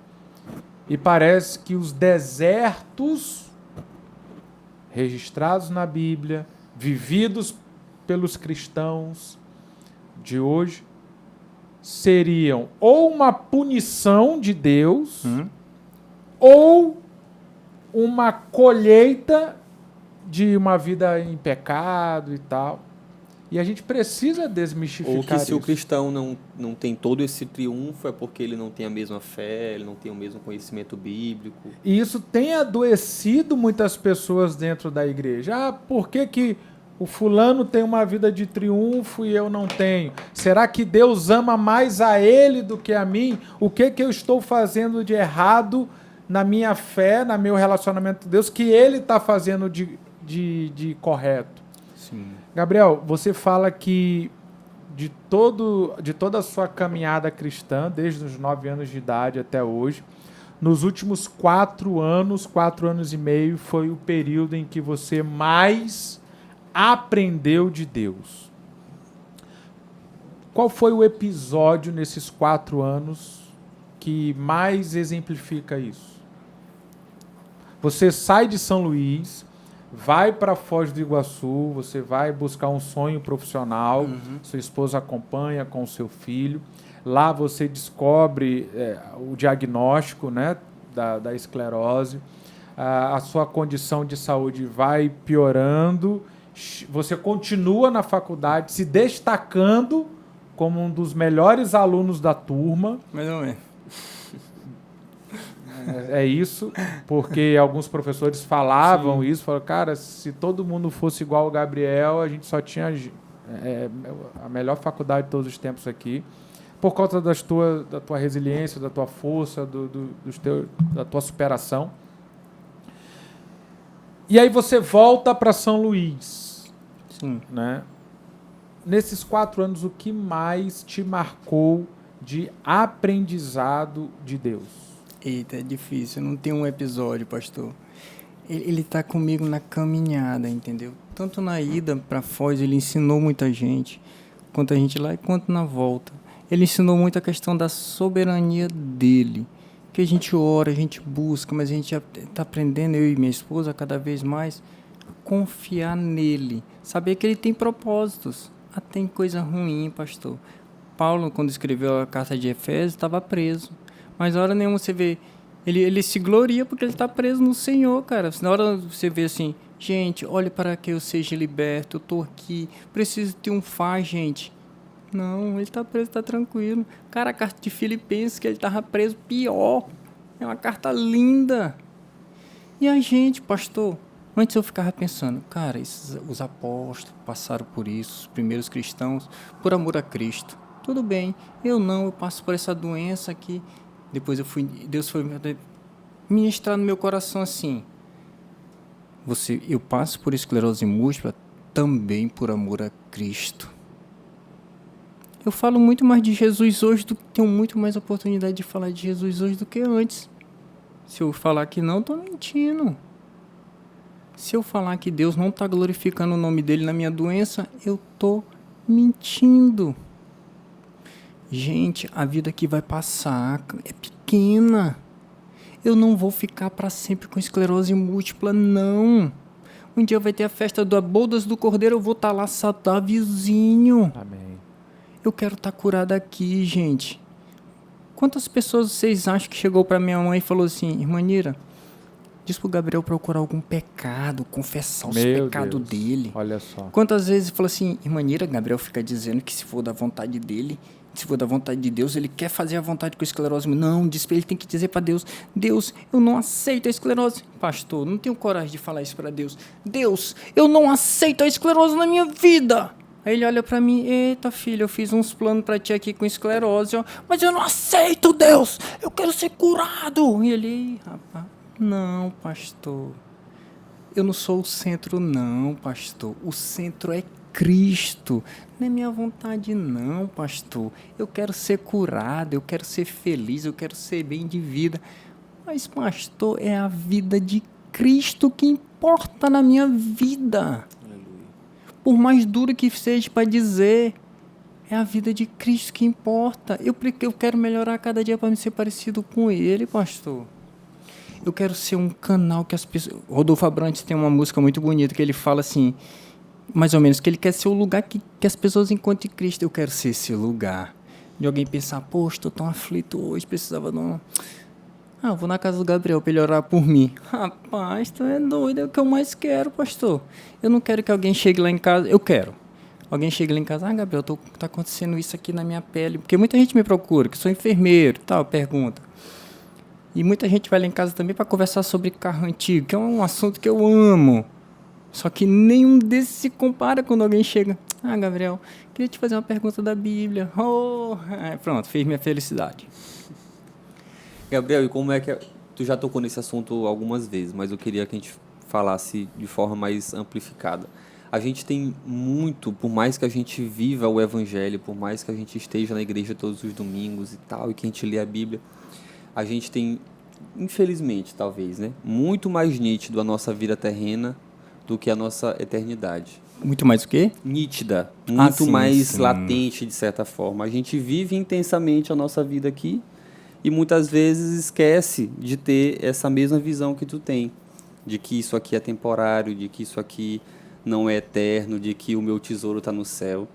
E parece que os desertos registrados na Bíblia, vividos pelos cristãos de hoje, seriam ou uma punição de Deus, ou uma colheita de uma vida em pecado e tal. E a gente precisa desmistificar Ou que se isso. o cristão não tem todo esse triunfo é porque ele não tem a mesma fé, ele não tem o mesmo conhecimento bíblico. E isso tem adoecido muitas pessoas dentro da igreja. Ah, por que o fulano tem uma vida de triunfo e eu não tenho? Será que Deus ama mais a ele do que a mim? O que eu estou fazendo de errado na minha fé, no meu relacionamento com Deus, que ele está fazendo de correto? Sim. Gabriel, você fala que de toda a sua caminhada cristã, desde os 9 anos de idade até hoje, nos últimos 4 anos e meio, foi o período em que você mais aprendeu de Deus. Qual foi o episódio nesses 4 anos que mais exemplifica isso? Você sai de São Luís, vai para Foz do Iguaçu, você vai buscar um sonho profissional, sua esposa acompanha com o seu filho. Lá você descobre o diagnóstico, né, da esclerose. A sua condição de saúde vai piorando. Você continua na faculdade se destacando como um dos melhores alunos da turma. Mais ou menos. É isso, porque alguns professores falavam isso, falaram, cara, se todo mundo fosse igual ao Gabriel, a gente só tinha a melhor faculdade de todos os tempos aqui, por causa da tua resiliência, da tua força, da tua superação. E aí você volta para São Luís. Sim. Né? Nesses 4 anos, o que mais te marcou de aprendizado de Deus? Eita, é difícil. Não tem um episódio, pastor. Ele tá comigo na caminhada, entendeu? Tanto na ida para Foz, ele ensinou muita gente, quanto a gente lá, e quanto na volta. Ele ensinou muito a questão da soberania dele. Que a gente ora, a gente busca, mas a gente está aprendendo, eu e minha esposa, cada vez mais, confiar nele. Saber que ele tem propósitos. Tem coisa ruim, pastor. Paulo, quando escreveu a carta de Efésios, estava preso. Mas na hora nenhuma você vê, ele se gloria porque ele está preso no Senhor, cara. Na hora você vê assim, gente, olhe para que eu seja liberto, eu estou aqui, preciso triunfar, gente. Não, ele está preso, está tranquilo. Cara, a carta de Filipenses, que ele estava preso, pior. É uma carta linda. E a gente, pastor, antes eu ficava pensando, cara, os apóstolos passaram por isso, os primeiros cristãos, por amor a Cristo. Tudo bem, eu passo por essa doença aqui. Depois Deus foi ministrar no meu coração assim, eu passo por esclerose múltipla também por amor a Cristo. Eu falo muito mais de Jesus hoje, tenho muito mais oportunidade de falar de Jesus hoje do que antes. Se eu falar que não, estou mentindo. Se eu falar que Deus não está glorificando o nome dele na minha doença, eu estou mentindo. Gente, a vida aqui vai passar, é pequena. Eu não vou ficar para sempre com esclerose múltipla, não. Um dia vai ter a festa da Bodas do Cordeiro, eu vou estar lá saudávelzinho. Amém. Eu quero estar curado aqui, gente. Quantas pessoas vocês acham que chegou para minha mãe e falou assim, irmã Nira, diz pro Gabriel procurar algum pecado, confessar os pecados dele. Olha só. Quantas vezes falou assim, irmã Nira, Gabriel fica dizendo que se for da vontade dele, se for da vontade de Deus, ele quer fazer a vontade com a esclerose. Não, diz pra ele, tem que dizer para Deus, Deus, eu não aceito a esclerose. Pastor, não tenho coragem de falar isso para Deus. Deus, eu não aceito a esclerose na minha vida. Aí ele olha para mim, eita filho, eu fiz uns planos para ti aqui com esclerose, ó, mas eu não aceito, Deus, eu quero ser curado. E ele, rapaz, não, pastor, eu não sou o centro não, pastor, o centro é Cristo, não é minha vontade não, pastor, eu quero ser curado, eu quero ser feliz, eu quero ser bem de vida, mas pastor, é a vida de Cristo que importa na minha vida, por mais duro que seja para dizer, é a vida de Cristo que importa, eu quero melhorar cada dia para me ser parecido com Ele, pastor. Eu quero ser um canal que as pessoas... Rodolfo Abrantes tem uma música muito bonita que ele fala assim, mais ou menos, que ele quer ser o lugar que as pessoas encontrem Cristo. Eu quero ser esse lugar. De alguém pensar, poxa, estou tão aflito hoje, precisava de um... eu vou na casa do Gabriel para ele orar por mim. Rapaz, tu é doido, é o que eu mais quero, pastor. Eu não quero que alguém chegue lá em casa, eu quero. Alguém chegue lá em casa, Gabriel, tá acontecendo isso aqui na minha pele. Porque muita gente me procura, que sou enfermeiro, tal, pergunta. E muita gente vai lá em casa também para conversar sobre carro antigo, que é um assunto que eu amo. Só que nenhum desses se compara quando alguém chega. Gabriel, queria te fazer uma pergunta da Bíblia. Pronto, fez minha felicidade. Gabriel, e como é que... Tu já tocou nesse assunto algumas vezes, mas eu queria que a gente falasse de forma mais amplificada. A gente tem muito, por mais que a gente viva o Evangelho, por mais que a gente esteja na igreja todos os domingos e tal, e que a gente lê a Bíblia, a gente tem, infelizmente, talvez, né, muito mais nítido a nossa vida terrena do que a nossa eternidade. Muito mais o quê? Nítida, muito sim, mais sim. latente, de certa forma. A gente vive intensamente a nossa vida aqui e muitas vezes esquece de ter essa mesma visão que tu tem, de que isso aqui é temporário, de que isso aqui não é eterno, de que o meu tesouro está no céu.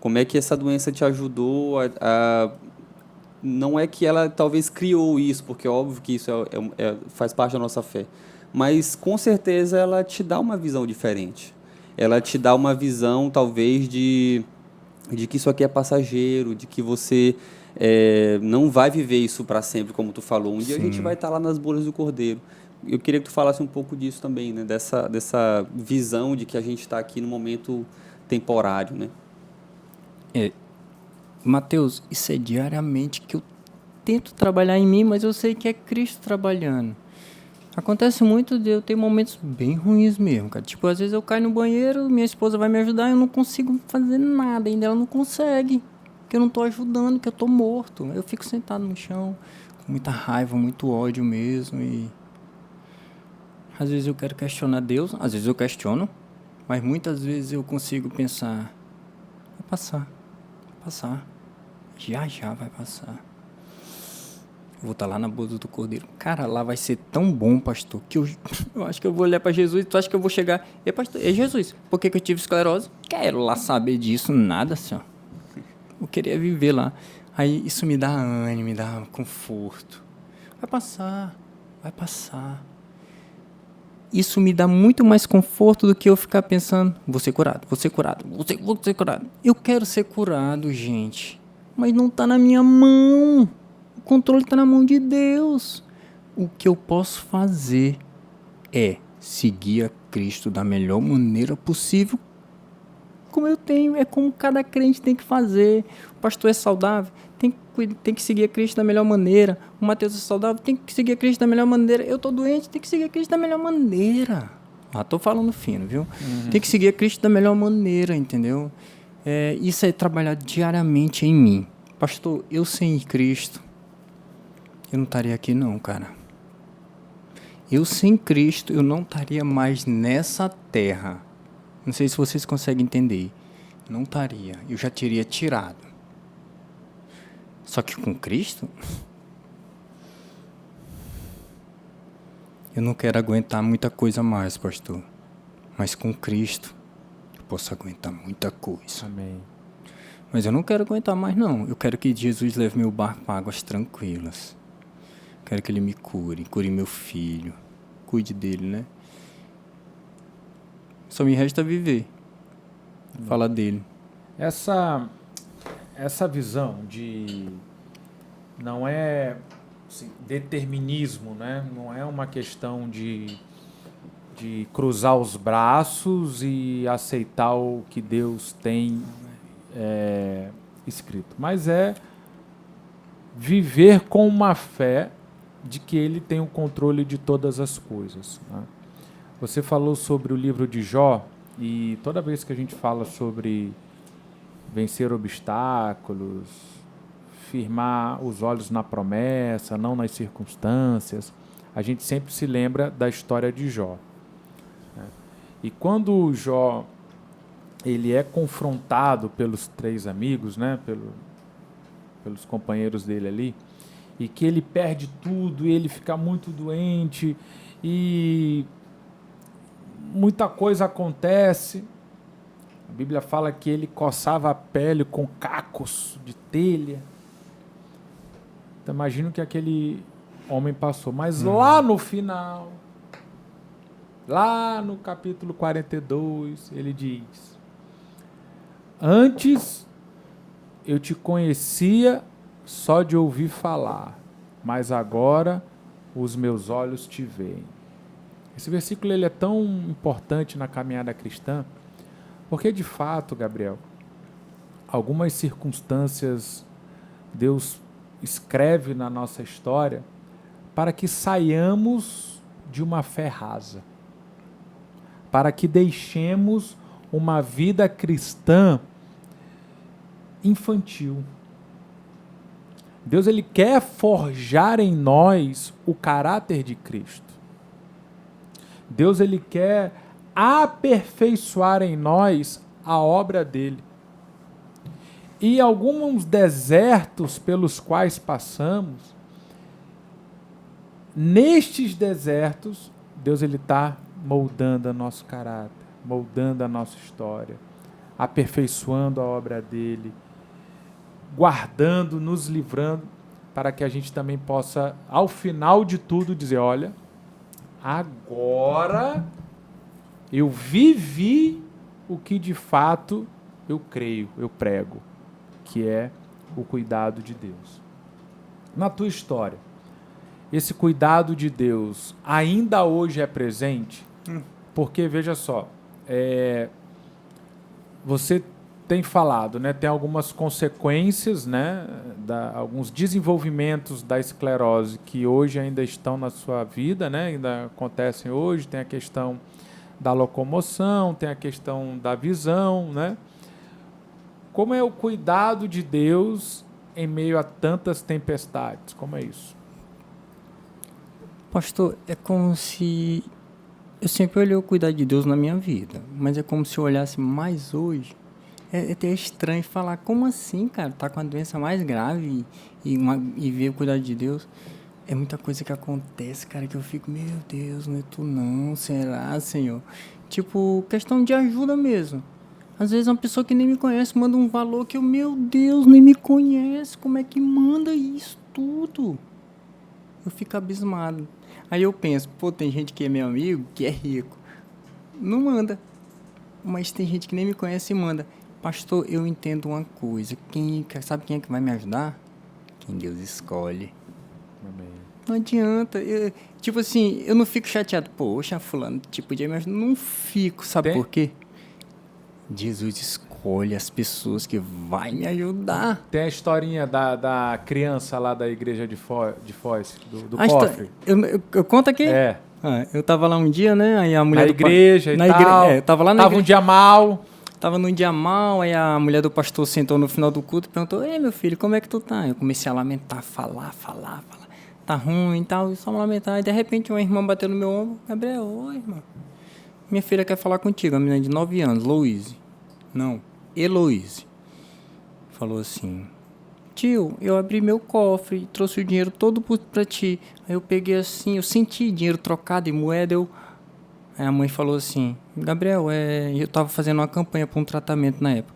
Como é que essa doença te ajudou a não é que ela talvez criou isso, porque é óbvio que isso faz parte da nossa fé, mas com certeza ela te dá uma visão diferente. Ela te dá uma visão talvez de que isso aqui é passageiro, de que você não vai viver isso para sempre, como tu falou. Um dia a gente vai estar lá nas bodas do Cordeiro. Eu queria que tu falasse um pouco disso também, né? Dessa visão de que a gente está aqui no momento temporário, né? Mateus, isso é diariamente que eu tento trabalhar em mim, mas eu sei que é Cristo trabalhando. Acontece muito de eu ter momentos bem ruins mesmo, cara. Tipo, às vezes eu caio no banheiro, minha esposa vai me ajudar, eu não consigo fazer nada, ainda ela não consegue, porque eu não tô ajudando, que eu tô morto. Eu fico sentado no chão, com muita raiva, muito ódio mesmo, e às vezes eu quero questionar Deus, às vezes eu questiono, mas muitas vezes eu consigo pensar, vai passar. Já vai passar. Eu vou estar lá na boda do Cordeiro. Cara, lá vai ser tão bom, pastor, que eu acho que eu vou olhar para Jesus. Tu acha que eu vou chegar? Pastor, Jesus, por que eu tive esclerose? Quero lá saber disso, nada, senhor. Eu queria viver lá. Aí isso me dá ânimo, me dá conforto. Vai passar. Isso me dá muito mais conforto do que eu ficar pensando, vou ser curado. Eu quero ser curado, gente. Mas não está na minha mão. O controle está na mão de Deus. O que eu posso fazer é seguir a Cristo da melhor maneira possível. Como eu tenho, é como cada crente tem que fazer. O pastor é saudável, tem que seguir a Cristo da melhor maneira. O Mateus é saudável, tem que seguir a Cristo da melhor maneira. Eu estou doente, tem que seguir a Cristo da melhor maneira. Estou falando fino, viu? Tem que seguir a Cristo da melhor maneira, entendeu? Isso é trabalhar diariamente em mim. Pastor, eu sem Cristo, eu não estaria aqui não, cara. Eu sem Cristo, eu não estaria mais nessa terra. Não sei se vocês conseguem entender. Não estaria. Eu já teria tirado. Só que com Cristo, eu não quero aguentar muita coisa mais, pastor. Mas com Cristo, eu posso aguentar muita coisa. Amém. Mas eu não quero aguentar mais, não. Eu quero que Jesus leve meu barco para águas tranquilas. Quero que Ele me cure meu filho. Cuide dele, né? Só me resta viver. Falar dele. essa visão de não é assim, determinismo, né? Não é uma questão de cruzar os braços e aceitar o que Deus tem escrito, mas é viver com uma fé de que Ele tem o controle de todas as coisas, né? Você falou sobre o livro de Jó, e toda vez que a gente fala sobre vencer obstáculos, firmar os olhos na promessa, não nas circunstâncias, a gente sempre se lembra da história de Jó, né? E quando Jó ele é confrontado pelos 3 amigos, né, pelos companheiros dele ali, e que ele perde tudo, e ele fica muito doente, e muita coisa acontece. A Bíblia fala que ele coçava a pele com cacos de telha. Então, imagino que aquele homem passou. Mas lá no final, lá no capítulo 42, ele diz: antes eu te conhecia só de ouvir falar, mas agora os meus olhos te veem. Esse versículo ele é tão importante na caminhada cristã, porque de fato, Gabriel, algumas circunstâncias Deus escreve na nossa história para que saiamos de uma fé rasa, para que deixemos uma vida cristã infantil. Deus ele quer forjar em nós o caráter de Cristo. Deus ele quer aperfeiçoar em nós a obra dele. E alguns desertos pelos quais passamos, nestes desertos, Deus ele está moldando o nosso caráter, moldando a nossa história, aperfeiçoando a obra dele, guardando, nos livrando, para que a gente também possa, ao final de tudo, dizer: olha, agora eu vivi o que de fato eu creio, eu prego, que é o cuidado de Deus. Na tua história, esse cuidado de Deus ainda hoje é presente? Porque, veja só, você tem falado, né, tem algumas consequências, né, alguns desenvolvimentos da esclerose que hoje ainda estão na sua vida, né, ainda acontecem hoje. Tem a questão da locomoção, tem a questão da visão, né? Como é o cuidado de Deus em meio a tantas tempestades? Como é isso? Pastor, é como se... Eu sempre olhei o cuidado de Deus na minha vida, mas é como se eu olhasse mais hoje. É até estranho falar, como assim, cara? Tá com a doença mais grave e ver o cuidado de Deus. É muita coisa que acontece, cara, que eu fico, meu Deus, não é tu não, será, Senhor? Tipo, questão de ajuda mesmo. Às vezes uma pessoa que nem me conhece manda um valor que eu, meu Deus, nem me conhece, como é que manda isso tudo? Eu fico abismado. Aí eu penso, pô, tem gente que é meu amigo, que é rico. Não manda. Mas tem gente que nem me conhece e manda. Pastor, eu entendo uma coisa. Sabe quem é que vai me ajudar? Quem Deus escolhe. Amém. Não adianta. Tipo assim, eu não fico chateado. Poxa, fulano, tipo, de me ajudar. Não fico, sabe por quê? Jesus escolhe as pessoas que vai me ajudar. Tem a historinha da criança lá da igreja de Foz, do cofre. Eu conto aqui? É. Eu tava lá um dia, né? Aí a mulher na igreja e tal. Eu tava lá na igreja. Tava um dia mal. Tava num dia mal, aí a mulher do pastor sentou no final do culto e perguntou: ei, meu filho, como é que tu tá? Eu comecei a lamentar, falar. Tá ruim e tal, só lamentar. E de repente uma irmã bateu no meu ombro: Gabriel, oi, irmão. Minha filha quer falar contigo, a menina de 9 anos, Louise. Não, Heloise. Falou assim: tio, eu abri meu cofre e trouxe o dinheiro todo pra ti. Aí eu peguei assim, eu senti dinheiro trocado em moeda, Aí a mãe falou assim: Gabriel, eu tava fazendo uma campanha para um tratamento na época.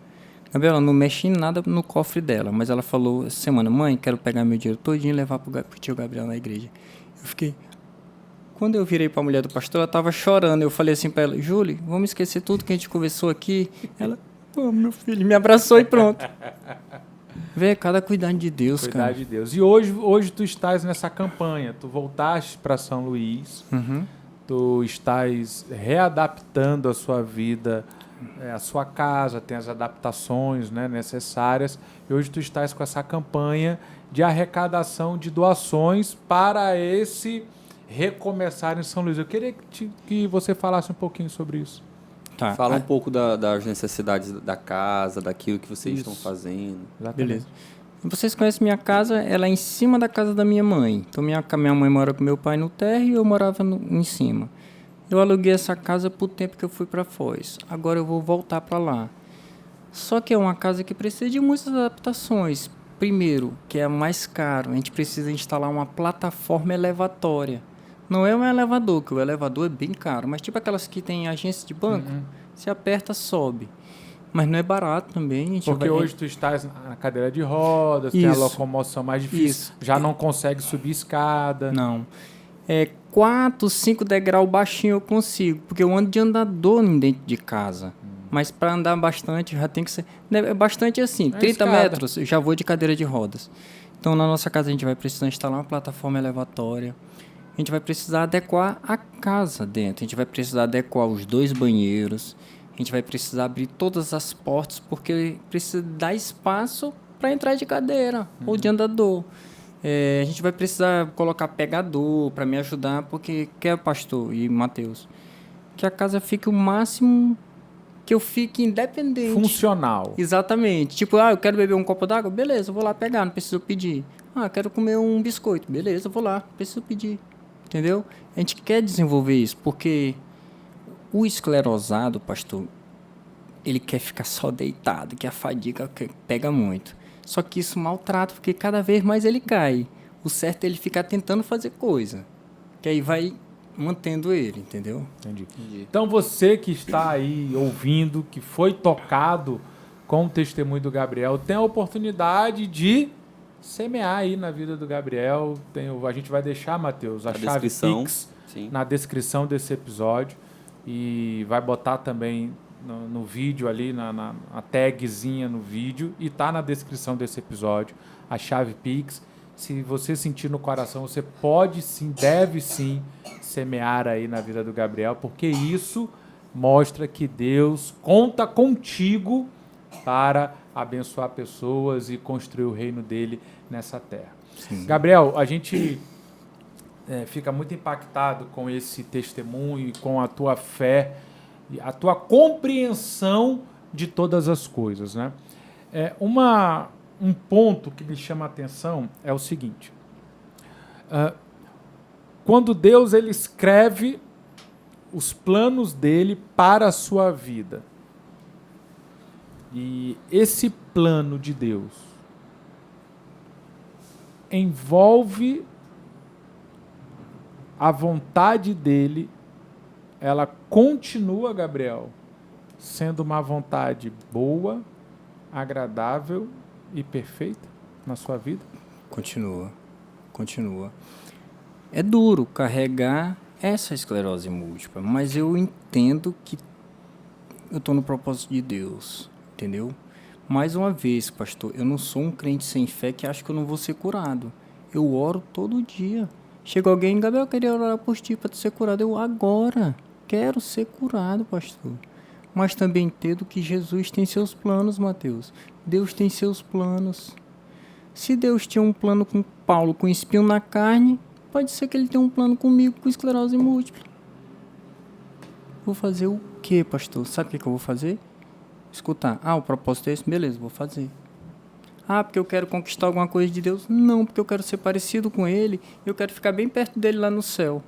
Gabriel, ela não mexe em nada no cofre dela, mas ela falou essa semana: mãe, quero pegar meu dinheiro todinho e levar pro tio Gabriel na igreja. Eu fiquei... Quando eu virei pra mulher do pastor, ela tava chorando. Eu falei assim pra ela: Júlia, vamos esquecer tudo que a gente conversou aqui. Ela: pô, meu filho, me abraçou e pronto. Vê, cada cuidado de Deus, Cuidar cara. de Deus. E hoje tu estás nessa campanha. Tu voltaste para São Luís. Uhum. Tu estás readaptando a sua vida, a sua casa, tem as adaptações, né, necessárias. E hoje tu estás com essa campanha de arrecadação de doações para esse recomeçar em São Luís. Eu queria que você falasse um pouquinho sobre isso. Tá. Fala um pouco das necessidades da casa, daquilo que vocês estão Isso. fazendo. Exatamente. Beleza. Vocês conhecem minha casa, ela é em cima da casa da minha mãe. Então minha mãe mora com meu pai no térreo e eu morava em cima. Eu aluguei essa casa por tempo que eu fui para Foz. Agora eu vou voltar para lá. Só que é uma casa que precisa de muitas adaptações. Primeiro, que é mais caro, a gente precisa instalar uma plataforma elevatória. Não é um elevador, que o elevador é bem caro, mas tipo aquelas que tem agência de banco, você aperta, sobe. Mas não é barato também. A gente Porque vai... hoje tu estás na cadeira de rodas, tem a Isso. locomoção mais difícil, Isso. já não consegue subir escada. Não. 4, 5 degraus baixinho eu consigo, porque eu ando de andador dentro de casa. Mas para andar bastante já tem que ser... É bastante assim, 30 escada. metros eu já vou de cadeira de rodas. Então na nossa casa a gente vai precisar instalar uma plataforma elevatória. A gente vai precisar adequar a casa dentro. A gente vai precisar adequar os 2 banheiros. A gente vai precisar abrir todas as portas, porque precisa dar espaço para entrar de cadeira ou de andador. A gente vai precisar colocar pegador para me ajudar, porque quer, pastor e Mateus, que a casa fique o máximo que eu fique independente. Funcional. Exatamente. Tipo, eu quero beber um copo d'água? Beleza, eu vou lá pegar, não preciso pedir. Eu quero comer um biscoito? Beleza, eu vou lá, não preciso pedir. Entendeu? A gente quer desenvolver isso, porque o esclerosado, pastor, ele quer ficar só deitado, que a fadiga pega muito. Só que isso maltrata, porque cada vez mais ele cai. O certo é ele ficar tentando fazer coisa, que aí vai mantendo ele, entendeu? Entendi. Então você que está aí ouvindo, que foi tocado com o testemunho do Gabriel, tem a oportunidade de semear aí na vida do Gabriel. A gente vai deixar, Mateus, a chave Pix na descrição desse episódio e vai botar também no vídeo ali, na tagzinha no vídeo, e tá na descrição desse episódio a chave Pix. Se você sentir no coração, você pode sim, deve sim semear aí na vida do Gabriel, porque isso mostra que Deus conta contigo para abençoar pessoas e construir o reino dele nessa terra. Sim. Gabriel, a gente fica muito impactado com esse testemunho e com a tua fé, a tua compreensão de todas as coisas, né? Um ponto que me chama a atenção é o seguinte: quando Deus ele escreve os planos dele para a sua vida, e esse plano de Deus envolve a vontade dele, ela continua, Gabriel, sendo uma vontade boa, agradável e perfeita na sua vida? Continua. É duro carregar essa esclerose múltipla, mas eu entendo que eu estou no propósito de Deus, entendeu? Mais uma vez, pastor, eu não sou um crente sem fé que acha que eu não vou ser curado. Eu oro todo dia. Chega alguém, Gabriel, eu queria orar por ti para tu ser curado. Eu agora quero ser curado, pastor. Mas também entendo que Jesus tem seus planos, Mateus. Deus tem seus planos. Se Deus tinha um plano com Paulo com espinho na carne, pode ser que ele tenha um plano comigo com esclerose múltipla. Vou fazer o quê, pastor? Sabe o que eu vou fazer? Escutar. O propósito é esse? Beleza, vou fazer. Porque eu quero conquistar alguma coisa de Deus? Não, porque eu quero ser parecido com Ele. Eu quero ficar bem perto dele lá no céu.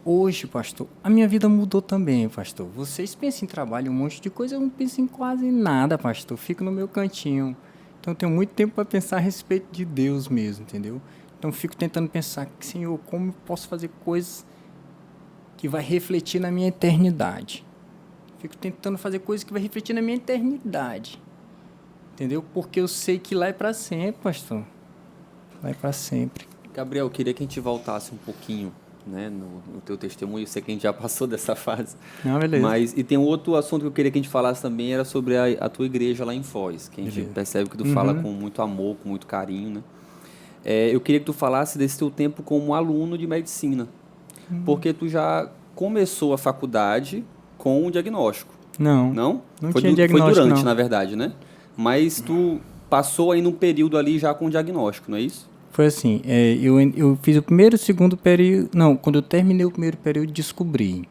Hoje, pastor, a minha vida mudou também, pastor. Vocês pensam em trabalho, um monte de coisa, eu não penso em quase nada, pastor. Fico no meu cantinho. Então, eu tenho muito tempo para pensar a respeito de Deus mesmo, entendeu? Então, eu fico tentando pensar, Senhor, como eu posso fazer coisas que vai refletir na minha eternidade? Fico tentando fazer coisas que vai refletir na minha eternidade. Entendeu? Porque eu sei que lá é para sempre, pastor. Lá é para sempre. Gabriel, eu queria que a gente voltasse um pouquinho né, no teu testemunho. Eu sei que a gente já passou dessa fase. Não, beleza. E tem um outro assunto que eu queria que a gente falasse também, era sobre a tua igreja lá em Foz, que a gente Beleza. percebe que tu fala com muito amor, com muito carinho, né? Eu queria que tu falasse desse teu tempo como aluno de medicina, porque tu já começou a faculdade com um diagnóstico, Não não? tinha Foi diagnóstico, durante, não. na verdade, né? Mas tu passou aí num período ali já com diagnóstico, não é isso? Foi assim, eu fiz o primeiro e o segundo período... Não, quando eu terminei o primeiro período, descobri.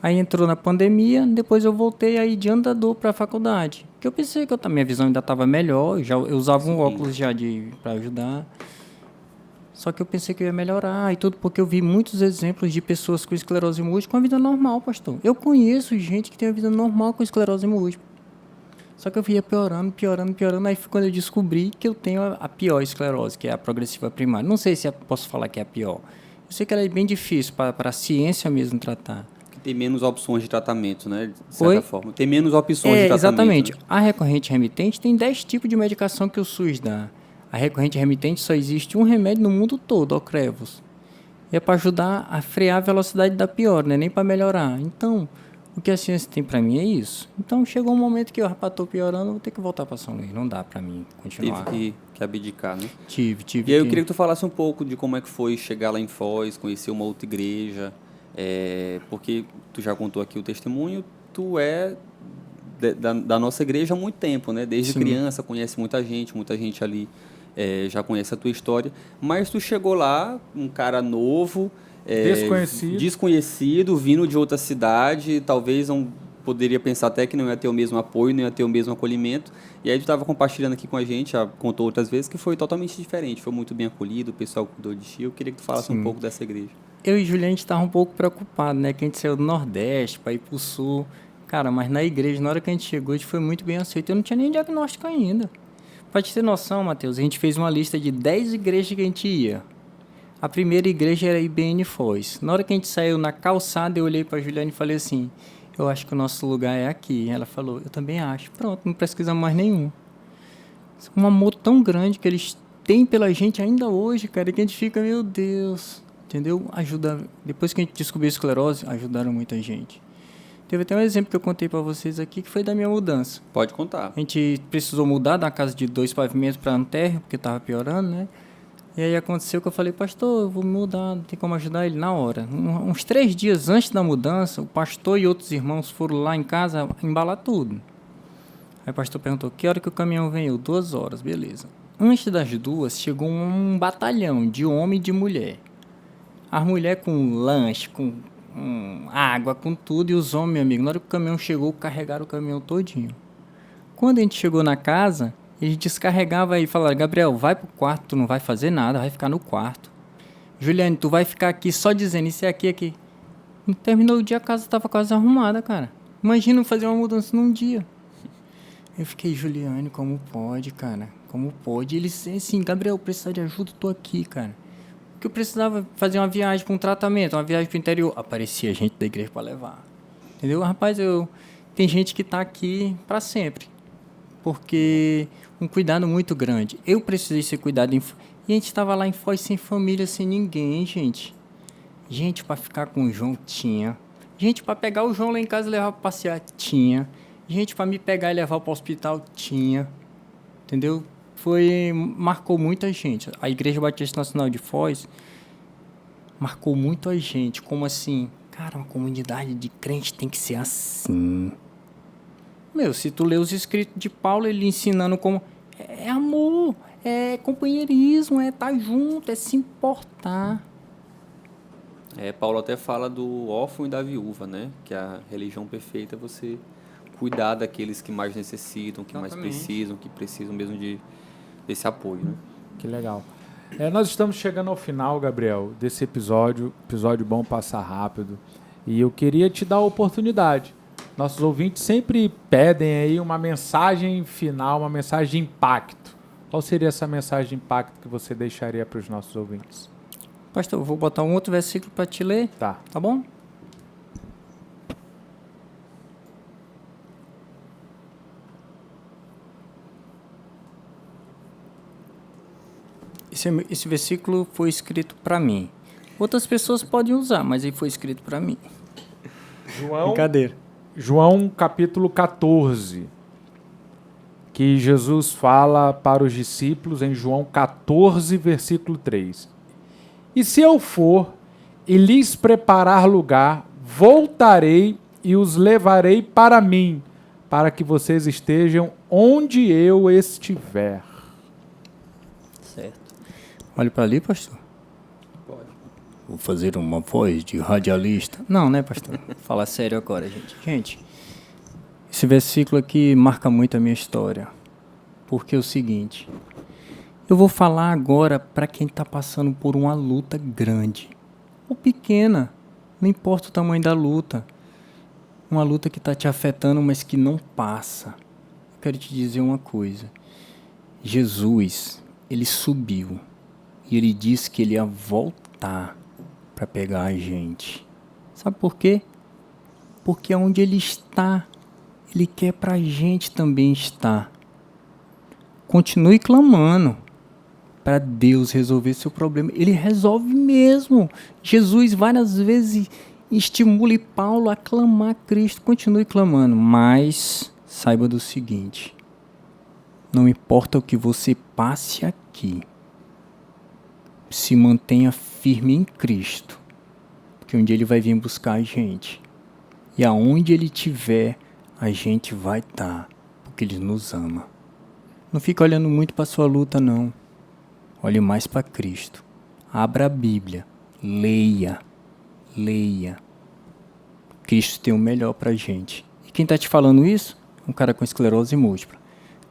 Aí entrou na pandemia, depois eu voltei aí de andador para a faculdade. Porque eu pensei que minha visão ainda estava melhor, eu usava um óculos já para ajudar. Só que eu pensei que eu ia melhorar e tudo, porque eu vi muitos exemplos de pessoas com esclerose múltipla com a vida normal, pastor. Eu conheço gente que tem a vida normal com esclerose múltipla. Só que eu via piorando. Aí foi quando eu descobri que eu tenho a pior esclerose, que é a progressiva primária. Não sei se posso falar que é a pior. Eu sei que ela é bem difícil para a ciência mesmo tratar. Que tem menos opções de tratamento, né? De certa forma. Tem menos opções de tratamento. Exatamente. Né? A recorrente remitente tem 10 tipos de medicação que o SUS dá. A recorrente remitente só existe um remédio no mundo todo, Ocrevus. E é para ajudar a frear a velocidade da pior, né? Nem para melhorar. Então, o que a ciência tem para mim é isso. Então, chegou um momento que eu estou piorando, vou ter que voltar para São Luís. Não dá para mim continuar. Tive que abdicar, né? Tive. E aí eu queria que tu falasse um pouco de como é que foi chegar lá em Foz, conhecer uma outra igreja, porque tu já contou aqui o testemunho, tu é da nossa igreja há muito tempo, né? Desde Sim. criança, conhece muita gente ali já conhece a tua história, mas tu chegou lá, um cara novo, desconhecido, vindo de outra cidade, talvez não poderia pensar até que não ia ter o mesmo apoio, não ia ter o mesmo acolhimento, e aí tu estava compartilhando aqui com a gente, já contou outras vezes, que foi totalmente diferente, foi muito bem acolhido, o pessoal cuidou de ti. Eu queria que tu falasse um pouco dessa igreja. Eu e Juliane estava um pouco preocupado, né? Que a gente saiu do Nordeste para ir para o Sul. Cara, mas na igreja, na hora que a gente chegou, a gente foi muito bem aceito. Eu não tinha nem diagnóstico ainda. Pra te ter noção, Matheus, a gente fez uma lista de 10 igrejas que a gente ia. A primeira igreja era a IBN Foz. Na hora que a gente saiu na calçada, eu olhei pra Juliane e falei assim, eu acho que o nosso lugar é aqui. Ela falou, eu também acho. Pronto, não pesquisamos mais nenhum. Um amor tão grande que eles têm pela gente ainda hoje, cara, que a gente fica, meu Deus, entendeu? Ajuda. Depois que a gente descobriu a esclerose, ajudaram muita gente. Teve até um exemplo que eu contei para vocês aqui, que foi da minha mudança. Pode contar. A gente precisou mudar da casa de 2 pavimentos para um térreo, porque estava piorando, né? E aí aconteceu que eu falei, pastor, eu vou mudar, não tem como ajudar ele na hora. Uns 3 dias antes da mudança, o pastor e outros irmãos foram lá em casa embalar tudo. Aí o pastor perguntou, que hora que o caminhão vem? 2 horas, beleza. Antes das 2, chegou um batalhão de homem e de mulher. As mulheres com lanche, com água, com tudo, e os homens, meu amigo, na hora que o caminhão chegou, carregaram o caminhão todinho. Quando a gente chegou na casa, eles descarregavam e falaram, Gabriel, vai pro quarto, tu não vai fazer nada, vai ficar no quarto. Juliane, tu vai ficar aqui só dizendo isso é aqui. Terminou o dia, a casa estava quase arrumada, cara. Imagina fazer uma mudança num dia. Eu fiquei, Juliane, como pode, cara? Como pode? Eles assim, Gabriel, precisa de ajuda, tô aqui, cara. Que eu precisava fazer uma viagem para um tratamento, uma viagem para o interior. Aparecia gente da igreja para levar. Entendeu? Rapaz, tem gente que está aqui para sempre. Porque um cuidado muito grande. Eu precisei ser cuidado. E a gente estava lá em Foz sem família, sem ninguém, gente. Gente para ficar com o João, tinha. Gente para pegar o João lá em casa e levar para passear, tinha. Gente para me pegar e levar para o hospital, tinha. Entendeu? Marcou muita gente. A Igreja Batista Nacional de Foz marcou muito a gente. Como assim? Cara, uma comunidade de crente tem que ser assim. Se tu lê os escritos de Paulo, ele ensinando como é amor, é companheirismo, é estar junto, é se importar. Paulo até fala do órfão e da viúva, né? Que a religião perfeita é você cuidar daqueles que mais necessitam, que mais precisam, que precisam mesmo desse apoio, né? Que legal. Nós estamos chegando ao final, Gabriel, desse episódio. Episódio bom, passa rápido. E eu queria te dar a oportunidade. Nossos ouvintes sempre pedem aí uma mensagem final, uma mensagem de impacto. Qual seria essa mensagem de impacto que você deixaria para os nossos ouvintes? Pastor, eu vou botar um outro versículo para te ler. Tá bom? Esse versículo foi escrito para mim. Outras pessoas podem usar, mas aí foi escrito para mim. Brincadeira. João capítulo 14, que Jesus fala para os discípulos em João 14, versículo 3. E se eu for e lhes preparar lugar, voltarei e os levarei para mim, para que vocês estejam onde eu estiver. Certo. Olha para ali, pastor. Pode. Vou fazer uma voz de radialista. Não, né, pastor? Falar sério agora, gente. Gente, esse versículo aqui marca muito a minha história. Porque é o seguinte, eu vou falar agora para quem está passando por uma luta grande ou pequena, não importa o tamanho da luta. Uma luta que está te afetando, mas que não passa. Eu quero te dizer uma coisa. Jesus, ele subiu e ele disse que ele ia voltar para pegar a gente. Sabe por quê? Porque onde ele está, ele quer para a gente também estar. Continue clamando para Deus resolver seu problema. Ele resolve mesmo. Jesus várias vezes estimule Paulo a clamar a Cristo. Continue clamando, mas saiba do seguinte: não importa o que você passe aqui, se mantenha firme em Cristo, porque um dia ele vai vir buscar a gente. E aonde ele estiver, a gente vai estar, porque ele nos ama. Não fica olhando muito para a sua luta, não. Olhe mais para Cristo. Abra a Bíblia. Leia. Leia. Cristo tem o melhor para a gente. E quem está te falando isso? Um cara com esclerose múltipla.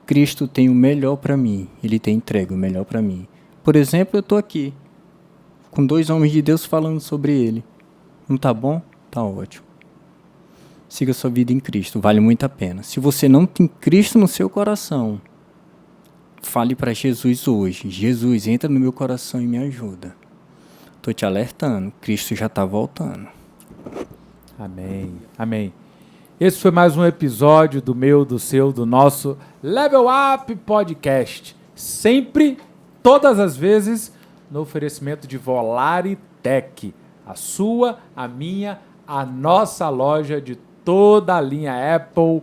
Cristo tem o melhor para mim. Ele tem entregue o melhor para mim. Por exemplo, eu estou aqui com 2 homens de Deus falando sobre ele. Não tá bom? Tá ótimo. Siga sua vida em Cristo. Vale muito a pena. Se você não tem Cristo no seu coração, fale para Jesus hoje. Jesus, entra no meu coração e me ajuda. Estou te alertando. Cristo já está voltando. Amém. Amém. Esse foi mais um episódio do meu, do seu, do nosso Level Up Podcast. Sempre, todas as vezes, no oferecimento de Volare Tech. A sua, a minha, a nossa loja de toda a linha Apple.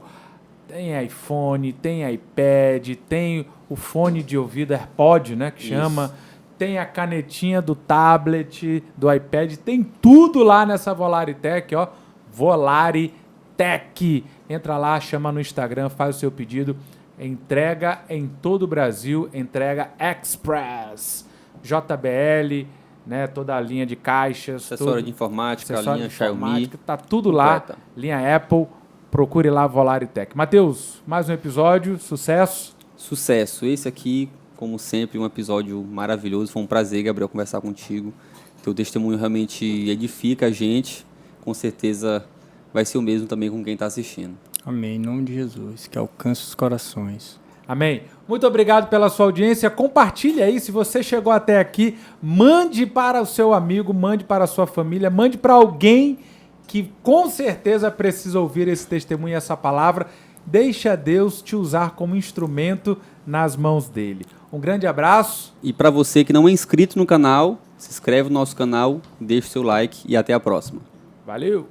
Tem iPhone, tem iPad, tem o fone de ouvido AirPod, né, que chama. Tem a canetinha do tablet, do iPad, tem tudo lá nessa Volare Tech, ó. Volare Tech. Entra lá, chama no Instagram, faz o seu pedido. Entrega em todo o Brasil, entrega Express. JBL, né, toda a linha de caixas. Acessório de informática, linha Xiaomi. Tá tudo lá, completa. linha Apple. Procure lá Volare Tech. Matheus, mais um episódio, sucesso. Sucesso. Esse aqui, como sempre, um episódio maravilhoso. Foi um prazer, Gabriel, conversar contigo. Teu testemunho realmente edifica a gente. Com certeza vai ser o mesmo também com quem está assistindo. Amém. Em nome de Jesus, que alcance os corações. Amém. Muito obrigado pela sua audiência. Compartilhe aí, se você chegou até aqui, mande para o seu amigo, mande para a sua família, mande para alguém que com certeza precisa ouvir esse testemunho e essa palavra. Deixa Deus te usar como instrumento nas mãos dele. Um grande abraço. E para você que não é inscrito no canal, se inscreve no nosso canal, deixa o seu like e até a próxima. Valeu!